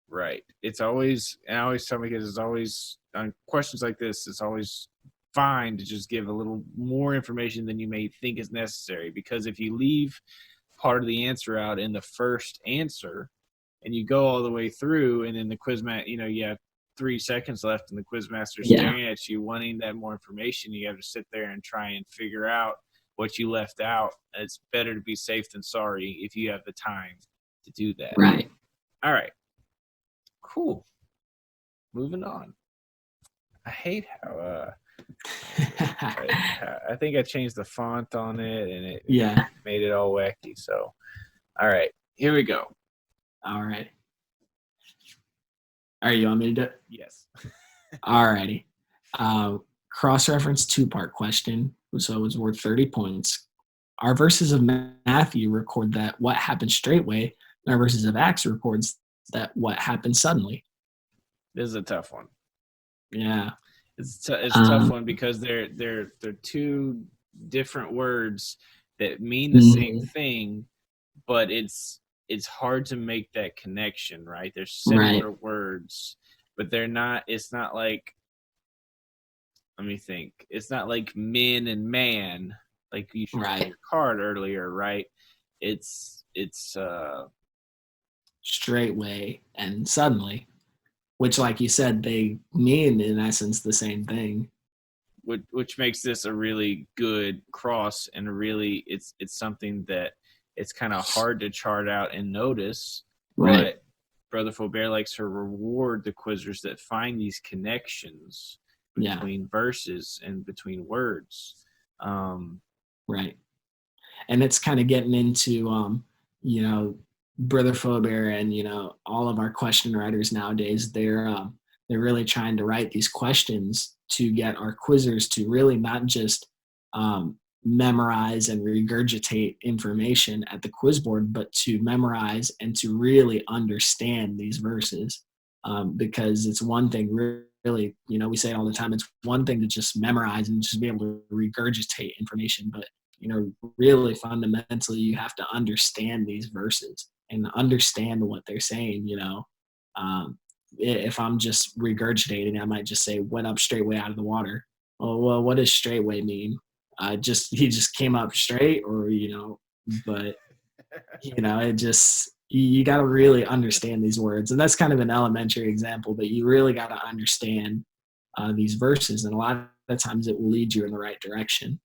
Right. It's always, and I always tell my kids, it's always on questions like this, it's always fine to just give a little more information than you may think is necessary. Because if you leave part of the answer out in the first answer and you go all the way through, and then the quiz mat, you have 10 questions, 3 seconds left and the quizmaster's Yeah. staring at you wanting that more information. You have to sit there and try and figure out what you left out. It's better to be safe than sorry if you have the time to do that. Right. All right. Cool. Moving on. I hate how I think I changed the font on it and it made it all wacky. So, all right, here we go. All right. Are you want me to do it? Yes. All righty. Cross-reference two-part question. So it was worth 30 points. Our verses of Matthew record that what happened straightway, and our verses of Acts records that what happened suddenly. This is a tough one. Yeah. It's a tough one because they're two different words that mean the same thing, but it's hard to make that connection, right? They're similar words, but they're not. It's not like. Let me think. It's not like men and man, like you showed on your card earlier, right? It's straightway and suddenly, which, like you said, they mean in essence the same thing. Which makes this a really good cross, and really it's something that it's kind of hard to chart out and notice. Right. But Brother Faubert likes to reward the quizzers that find these connections between verses and between words. Right. And it's kind of getting into, Brother Faubert and, all of our question writers nowadays, they're really trying to write these questions to get our quizzers to really not just memorize and regurgitate information at the quiz board, but to memorize and to really understand these verses. Because it's one thing really, we say it all the time, it's one thing to just memorize and just be able to regurgitate information, but really fundamentally you have to understand these verses and understand what they're saying. If I'm just regurgitating, I might just say went up straightway out of the water. Well, what does straightway mean? He just came up straight, or but it just you got to really understand these words, and that's kind of an elementary example, but you really got to understand these verses, and a lot of times it will lead you in the right direction.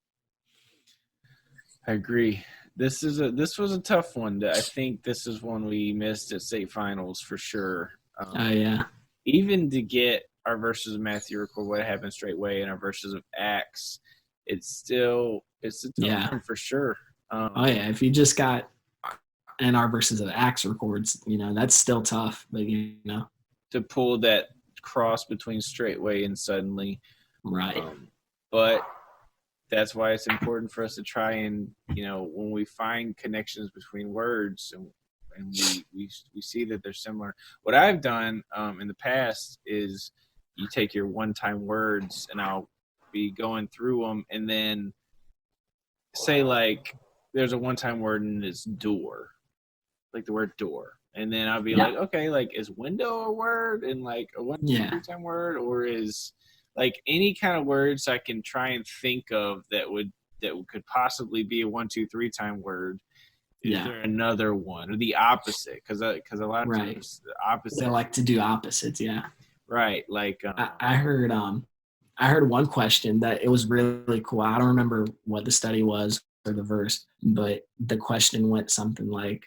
I agree. This was a tough one. I think this is one we missed at state finals for sure. Even to get our verses of Matthew record what happened straightway and our verses of Acts, it's a tough one for sure. If you just got and our verses of Acts records, that's still tough, but to pull that cross between straightway and suddenly, right? But that's why it's important for us to try and when we find connections between words and we see that they're similar. What I've done in the past is you take your one-time words and I'll be going through them and then say like there's a one-time word and it's door, like the word door, and then I'll be like, okay, like is window a word and like a one-time word, or is like any kind of words I can try and think of that could possibly be a 1, 2, 3 time word. Is there another one or the opposite? Because a lot of times the opposite. They like to do opposites. Yeah. Right. Like I heard one question that it was really cool. I don't remember what the study was or the verse, but the question went something like,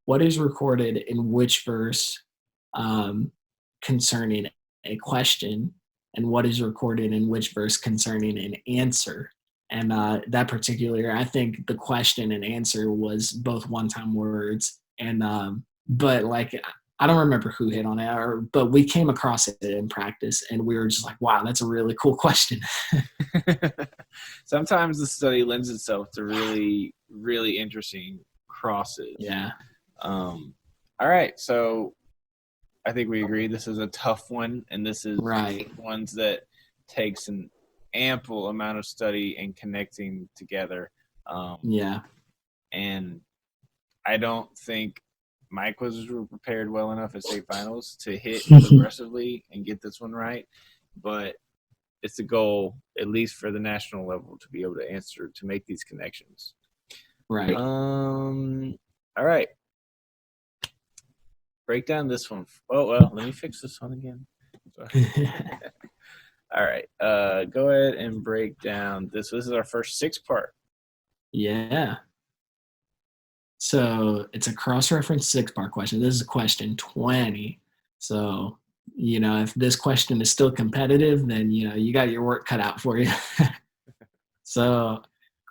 what is recorded in which verse concerning a question, and what is recorded in which verse concerning an answer? And that particular, I think the question and answer was both one-time words, and but like I don't remember who hit on it, but we came across it in practice, and we were just like, wow, that's a really cool question. Sometimes the study lends itself to really, really interesting crosses. Yeah. All right, so I think we agree this is a tough one, and this is ones that takes an ample amount of study and connecting together. And I don't think my quizzes were prepared well enough at state finals to hit aggressively and get this one right, but it's a goal, at least for the national level, to be able to answer, to make these connections. Right. All right. break down this one. Oh well, let me fix this one again. All right. Go ahead and break down this. This is our first 6-part. Yeah. So it's a cross-reference 6-part question. This is question 20. So, if this question is still competitive, then, you got your work cut out for you. So,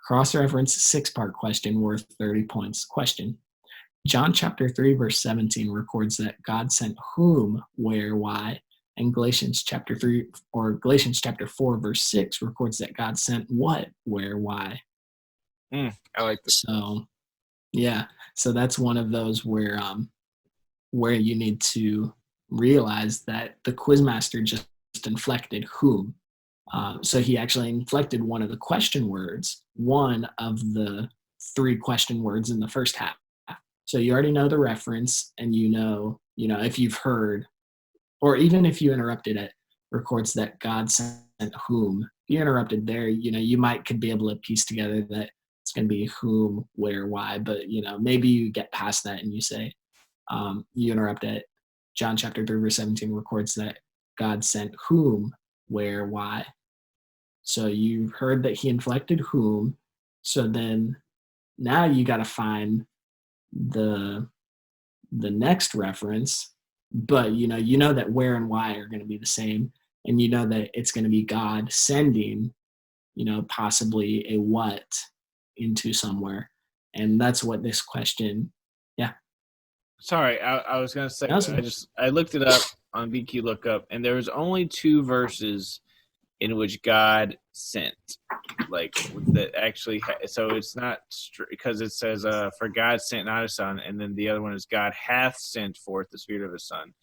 cross-reference 6-part question worth 30 points. Question. John chapter 3, verse 17 records that God sent whom, where, why, and Galatians chapter 4, verse 6 records that God sent what, where, why. I like this. So, yeah. So that's one of those where you need to realize that the quizmaster just inflected whom. So he actually inflected one of the question words, one of the 3 question words in the first half. So you already know the reference, and if you've heard, or even if you interrupted it, records that God sent whom. If you interrupted there, you could be able to piece together that it's going to be whom, where, why, but maybe you get past that and you say, you interrupt it. John chapter 3, verse 17 records that God sent whom, where, why. So you heard that he inflected whom. So then now you got to find the next reference, but you know that where and why are going to be the same, and you know that it's going to be God sending, possibly a what into somewhere, and that's what this question. Yeah. Sorry, I was gonna say Awesome. I looked it up on BQ Lookup, and there was only 2 verses in which God sent, like that actually. So it's not because it says, "For God sent not His Son," and then the other one is, "God hath sent forth the Spirit of His Son."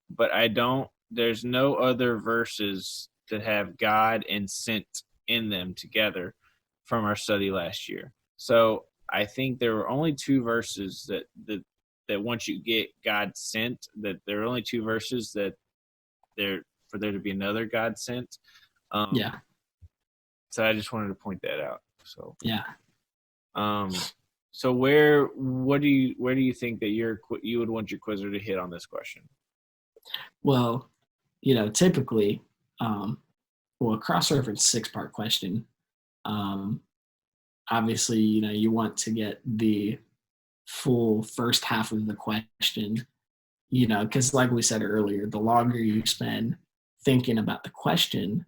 But I don't. There's no other verses that have God and sent in them together from our study last year. So I think there were only 2 verses that once you get God sent, that there are only 2 verses that there for there to be another God sent. Yeah. So I just wanted to point that out. So Yeah. So where do you think that you would want your quizzer to hit on this question? Well, typically, a cross-reference 6-part question. Obviously, you want to get the full first half of the question, because like we said earlier, the longer you spend thinking about the question,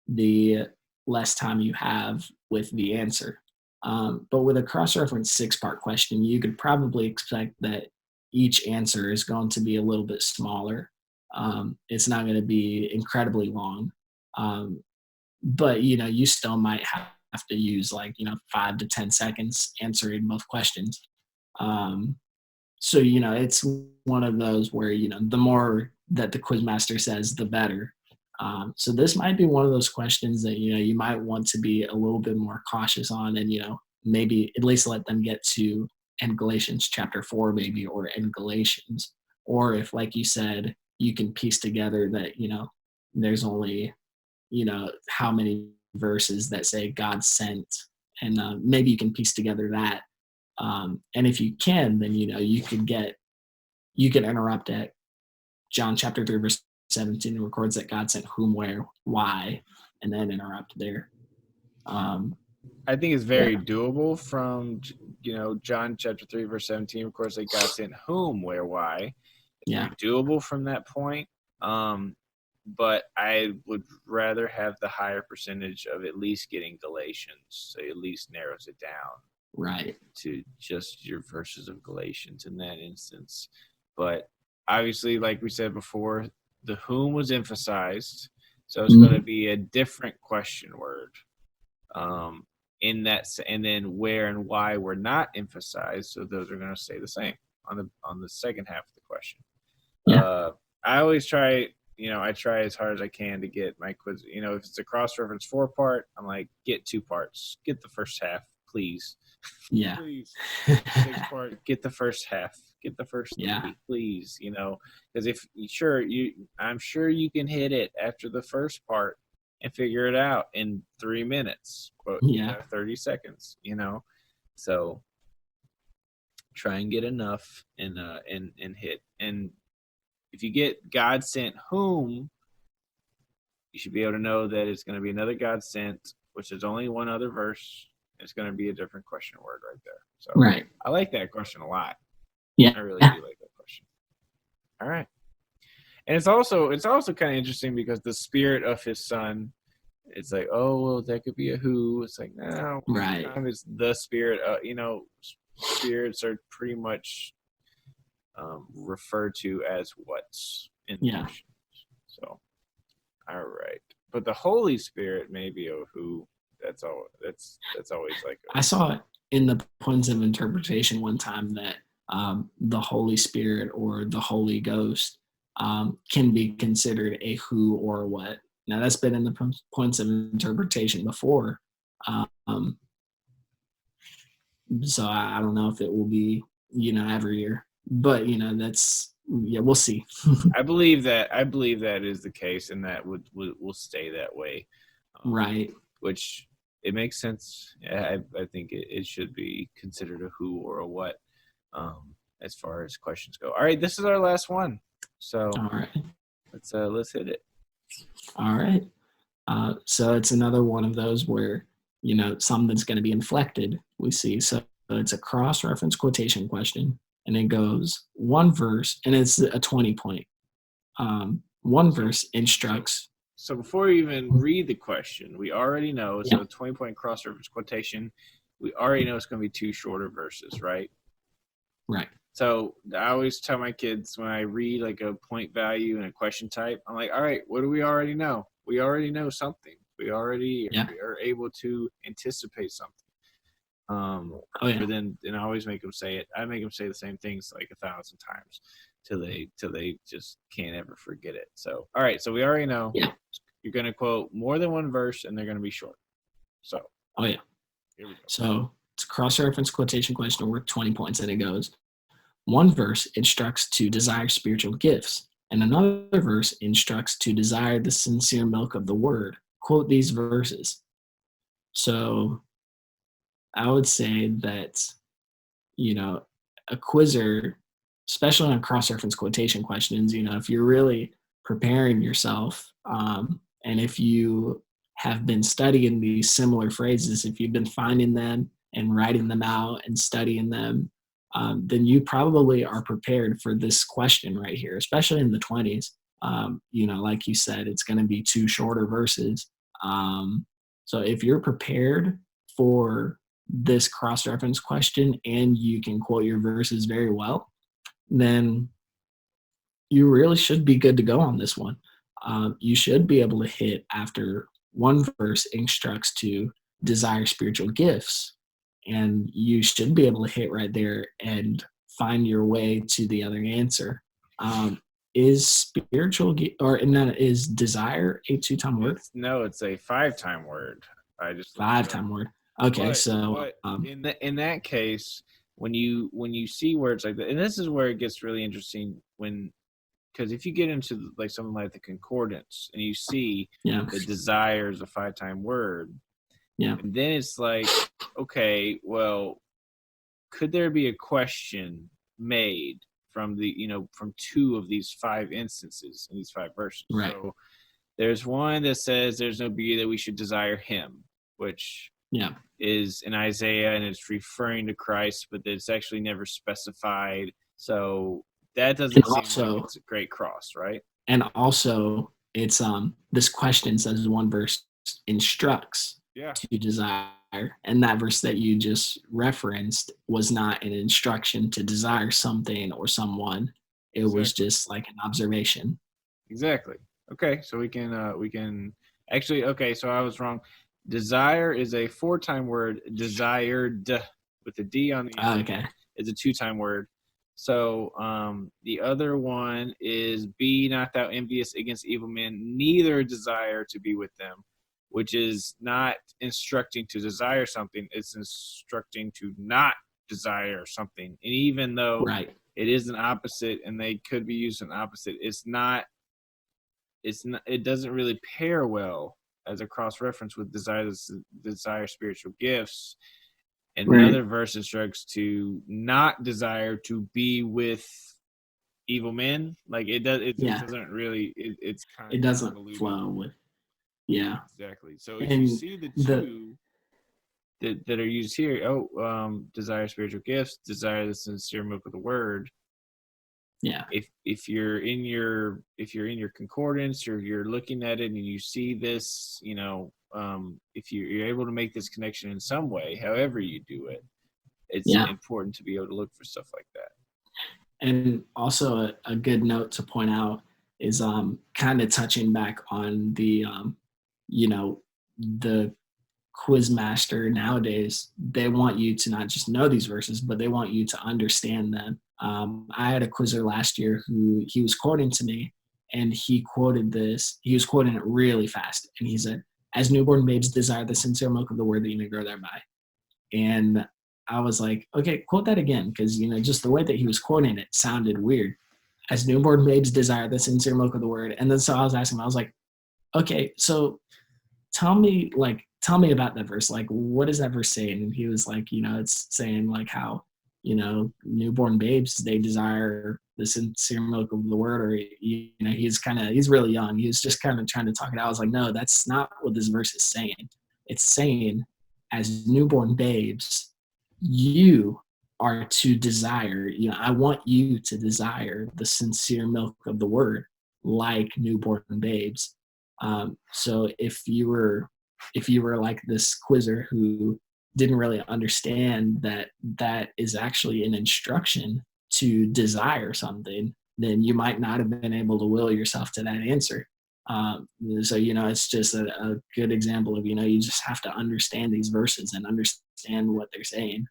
the less time you have with the answer. But with a cross-reference 6-part question, you could probably expect that each answer is going to be a little bit smaller. It's not going to be incredibly long. But you still might have to use 5 to 10 seconds answering both questions. So it's one of those where the more that the quizmaster says, the better. So this might be one of those questions that you might want to be a little bit more cautious on, and maybe at least let them get to in Galatians chapter 4, maybe, or in Galatians, or if, like you said, you can piece together that there's only how many verses that say God sent, and maybe you can piece together that. And if you can, then you can interrupt at John chapter 3, verse 17, and records that God sent whom, where, why, and then interrupt there. I think it's very doable from John chapter 3, verse 17. Of course, that God sent whom, where, why. It's very doable from that point. But I would rather have the higher percentage of at least getting Galatians, so it at least narrows it down, right, to just your verses of Galatians in that instance. But obviously, like we said before, the whom was emphasized, so it's going to be a different question word. In that, and then where and why were not emphasized, so those are going to stay the same on the second half of the question. I always try. I try as hard as I can to get my quiz. If it's a cross-reference 4-part, I'm like, get 2 parts. Get the first half, please. Yeah. Please. 6-part, get the first half. Get the first 3, please. Because I'm sure you can hit it after the first part and figure it out in 3 minutes, but 30 seconds. So try and get enough and hit. And if you get God sent whom, you should be able to know that it's going to be another God sent, which is only one other verse. It's going to be a different question word right there. So Right. I like that question a lot. Yeah. I really do like that question. All right. And it's also kind of interesting because the spirit of his son, it's like, oh well, that could be a who. It's like, no, Right. it's the spirit. Spirits are pretty much referred to as what's in the question. So, all right, but the Holy Spirit may be a who. That's all. That's always like. I saw it in the points of interpretation one time that the Holy Spirit or the Holy Ghost can be considered a who or a what. Now that's been in the points of interpretation before. So I don't know if it will be, every year, but we'll see. I believe that is the case, and that will stay that way. Right. Which it makes sense. I think it should be considered a who or a what, as far as questions go. All right, this is our last one. So all right, let's hit it. All right. So it's another one of those where something's going to be inflected. We see so it's a cross-reference quotation question, and it goes one verse, and it's a 20-point. One verse instructs. So before you even read the question, we already know. So 20-point cross-reference quotation, we already know it's going to be two shorter verses, right? Right. So I always tell my kids when I read like a point value and a question type, I'm like, all right, what do we already know? We already know something. We already are able to anticipate something. But then I always make them say it. I make them say the same things like 1,000 times till they just can't ever forget it. So all right, so we already know you're going to quote more than one verse, and they're going to be short. So here we go. So it's a cross-reference quotation question worth 20 points, and it goes: one verse instructs to desire spiritual gifts, and another verse instructs to desire the sincere milk of the word. Quote these verses. So I would say that, a quizzer, especially on cross-reference quotation questions, if you're really preparing yourself, and if you have been studying these similar phrases, if you've been finding them and writing them out and studying them, then you probably are prepared for this question right here, especially in the 20s. Like you said, it's going to be two shorter verses. So if you're prepared for this cross-reference question and you can quote your verses very well, then you really should be good to go on this one. You should be able to hit after one verse instructs to desire spiritual gifts, and you should be able to hit right there and find your way to the other answer. Is spiritual is desire a 2-time word? No, it's a 5-time word. I just 5-time word. Okay, but in that case, when you see words like that, and this is where it gets really interesting because if you get into like something like the concordance and you see the desire is a 5-time word, and then it's like, okay, well, could there be a question made from from 2 of these 5 instances in these 5 verses? Right. So there's one that says there's no beauty that we should desire him, which is in Isaiah, and it's referring to Christ, but it's actually never specified. So that doesn't seem like it's a great cross, right? And also, it's this question says one verse instructs to desire, and that verse that you just referenced was not an instruction to desire something or someone. It was just like an observation. Exactly. Okay, so we can actually. Okay, so I was wrong. Desire is a 4-time word. Desired with a D on the end is a 2-time word. So the other one is be not thou envious against evil men, neither desire to be with them, which is not instructing to desire something. It's instructing to not desire something. And even though it is an opposite and they could be used in opposite, it doesn't really pair well as a cross reference with desire spiritual gifts. And Right. another verse instructs to not desire to be with evil men. Like it does, it Yeah. doesn't really. It's kind of It doesn't convoluted. flow with. Yeah. Exactly. So if you And see the the two that are used here, desire spiritual gifts, desire the sincere milk of the word. yeah. If you're in your concordance or you're looking at it and you see this, if you're able to make this connection in some way, however you do it, it's Yeah. important to be able to look for stuff like that. And also a good note to point out is kind of touching back on the you know the quiz master nowadays. They want you to not just know these verses, but they want you to understand them. I had a quizzer last year who he was quoting to me, and he quoted this. He was quoting it really fast, and he said, "As newborn babes desire the sincere milk of the word that you may grow thereby." And I was like, okay, quote that again, because just the way that he was quoting it sounded weird. As newborn babes desire the sincere milk of the word. And then so I was asking him, I was like, okay, so tell me about that verse. Like, what is that verse saying? And he was like, it's saying like how, newborn babes, they desire the sincere milk of the word, or he's really young. He was just kind of trying to talk it out. I was like, no, that's not what this verse is saying. It's saying, as newborn babes, you are to desire, I want you to desire the sincere milk of the word like newborn babes. So if you were like this quizzer who didn't really understand that that is actually an instruction to desire something, then you might not have been able to will yourself to that answer. So it's just a good example of you just have to understand these verses and understand what they're saying.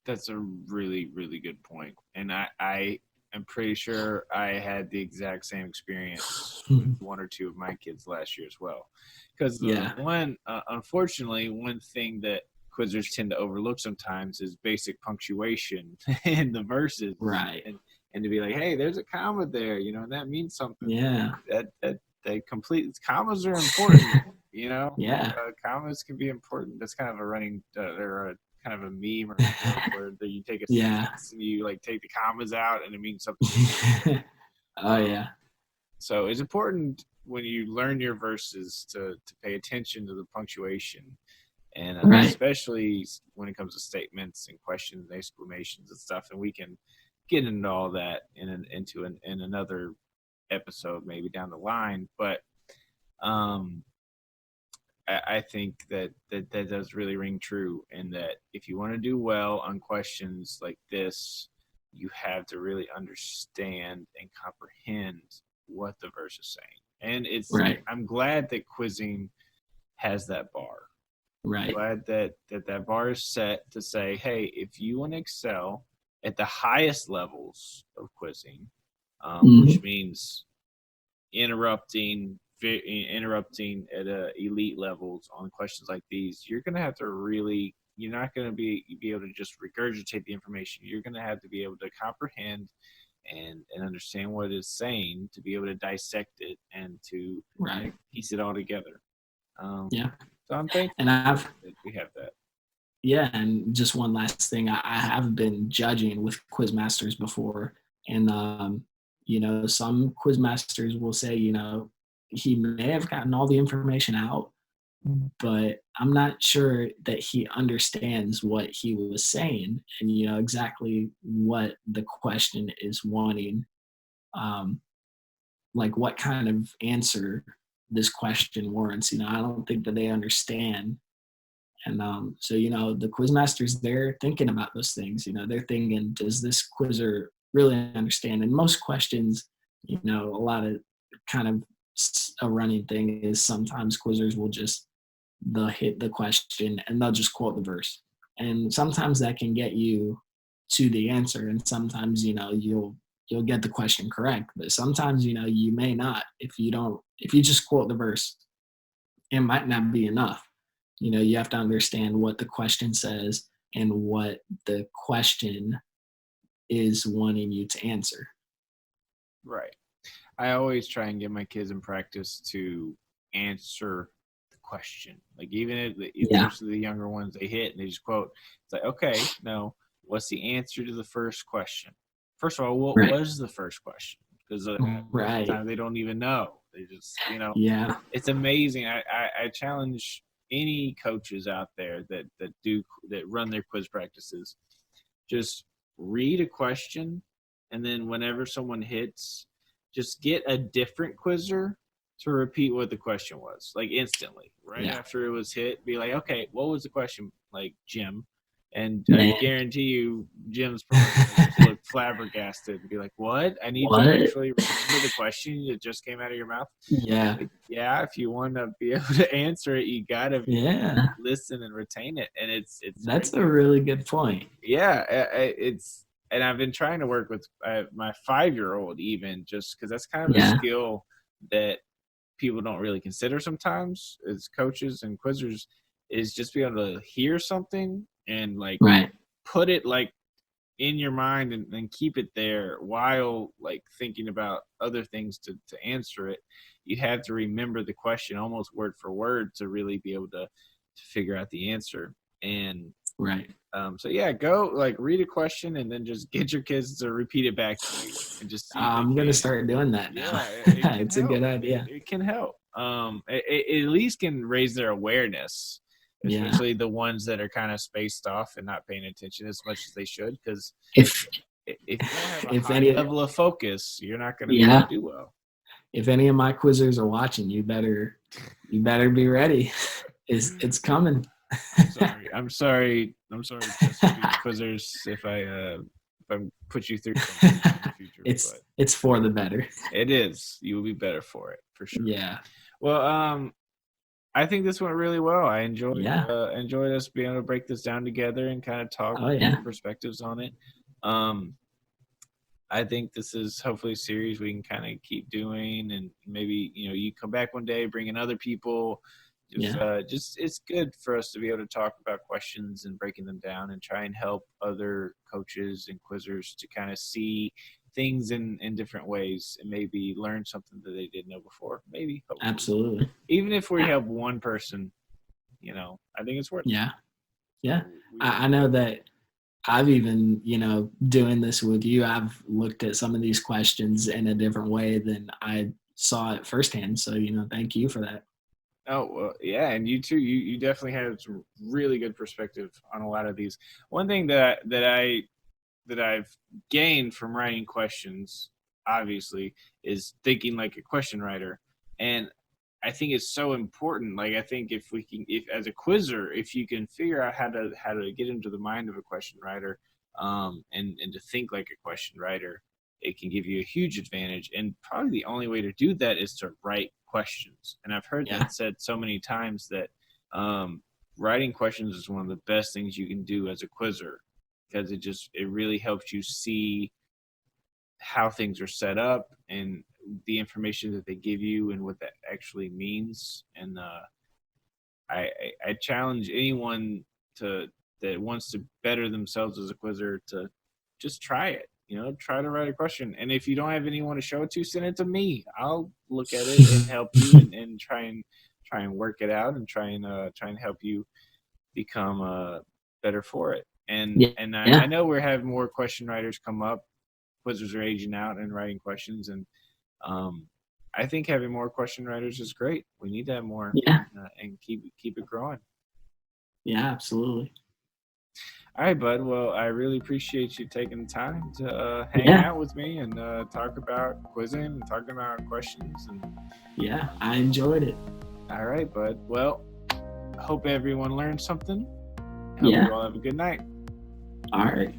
That's a really, really good point. And I am pretty sure I had the exact same experience with one or two of my kids last year as well. Because Yeah. unfortunately, one thing that quizzers tend to overlook sometimes is basic punctuation in the verses. Right. And to be like, hey, there's a comma there, and that means something. Yeah. That complete commas are important, Yeah. commas can be important. That's kind of a running or a kind of a meme or a joke where you take a Yeah. sentence and you like take the commas out and it means something different. Oh yeah. So it's important when you learn your verses to pay attention to the punctuation, and Right. especially when it comes to statements and questions and exclamations and stuff. And we can get into all that in another episode maybe down the line. But I think that does really ring true, and that if you want to do well on questions like this, you have to really understand and comprehend what the verse is saying. And Right. I'm glad that quizzing has that bar. Right. I'm glad that bar is set to say, hey, if you want to excel at the highest levels of quizzing, which means interrupting at elite levels on questions like these, you're going to have to really, you're not going to be able to just regurgitate the information. You're going to have to be able to comprehend and understand what it's saying, to be able to dissect it and to Right. piece it all together. Yeah. So I'm thankful And that we have that. Yeah, and just one last thing, I have been judging with quiz masters before, and some quiz masters will say, he may have gotten all the information out, but I'm not sure that he understands what he was saying and exactly what the question is wanting, um, like what kind of answer this question warrants. I don't think that they understand. And so, the quiz masters, they're thinking about those things. They're thinking, does this quizzer really understand? And most questions, a lot of kind of a running thing is sometimes quizzers will they'll hit the question and they'll just quote the verse. And sometimes that can get you to the answer. And sometimes, you'll get the question correct. But sometimes, you may not. If you just quote the verse, it might not be enough. You have to understand what the question says and what the question is wanting you to answer. Right. I always try and get my kids in practice to answer the question. Like even Yeah. especially the younger ones, they hit and they just quote. It's like, okay, no, what's the answer to the first question? First of all, what Right. was the first question? Because half the Right. time they don't even know. They just, Yeah. it's amazing. I challenge any coaches out there that run their quiz practices. Just read a question, and then whenever someone hits, just get a different quizzer to repeat what the question was, like instantly, right Yeah. after it was hit. Be like, okay, what was the question, like Jim? And I Man. guarantee you, Jim's probably gonna just look flabbergasted and be like, "What? I need to What? actually remember the question that just came out of your mouth." Yeah. Like, yeah, if you want to be able to answer it, you gotta be able to Yeah. listen and retain it, and it's That's great. a really good point. Yeah, it's and I've been trying to work with my 5-year-old even just because that's kind of a Yeah. skill that people don't really consider sometimes as coaches and quizzers is just be able to hear something and like Right. put it like in your mind and keep it there while like thinking about other things to answer it. You have to remember the question almost word for word to really be able to figure out the answer. And Right. so yeah, go like read a question and then just get your kids to repeat it back to you and just see if they I'm gonna can. start doing that now. Yeah, it can It's a good help. idea. It can help. It at least can raise their awareness, Yeah. especially the ones that are kind of spaced off and not paying attention as much as they should. Because If if you don't have a if high any level of focus, you're not going to be able yeah, to do well. if any of my quizzers are watching, you better be ready. It's coming. I'm sorry, Chesapeake Quizzers, if I put you through something in the future, but it's for the better. it is. You will be better for it for sure. Yeah. Well, I think this went really well. I Yeah. enjoyed us being able to break this down together and kind of talk Oh yeah. perspectives on it. Um, I think this is hopefully a series we can kind of keep doing, and maybe you come back one day, bring in other people. Yeah. Just it's good for us to be able to talk about questions and breaking them down, and try and help other coaches and quizzers to kind of see things in different ways, and maybe learn something that they didn't know before. Maybe, hopefully, Absolutely. even if we Yeah. help one person, I think it's worth it. Yeah. Yeah. So we I know that I've even, doing this with you, I've looked at some of these questions in a different way than I saw it firsthand. So, thank you for that. Oh well, yeah, and you too. You definitely had some really good perspective on a lot of these. One thing that I've gained from writing questions, obviously, is thinking like a question writer, and I think it's so important. Like I think if as a quizzer, if you can figure out how to get into the mind of a question writer, and to think like a question writer, it can give you a huge advantage. And probably the only way to do that is to write questions. And I've heard Yeah. that said so many times that writing questions is one of the best things you can do as a quizzer because it really helps you see how things are set up and the information that they give you and what that actually means. And I challenge anyone to that wants to better themselves as a quizzer to just try it. Try to write a question. And if you don't have anyone to show it to, send it to me. I'll look at it and help you and try and work it out and try and help you become better for it. And Yeah. and Yeah. I know we're having more question writers come up. Quizzers are aging out and writing questions, and I think having more question writers is great. We need to have more, Yeah. and keep it growing. Yeah. Absolutely. All right, bud. Well, I really appreciate you taking the time to hang Yeah. out with me and talk about quizzing and talking about questions. And Yeah. I enjoyed it. all right, bud. Well, hope everyone learned something. Hope Yeah. you all have a good night. All right.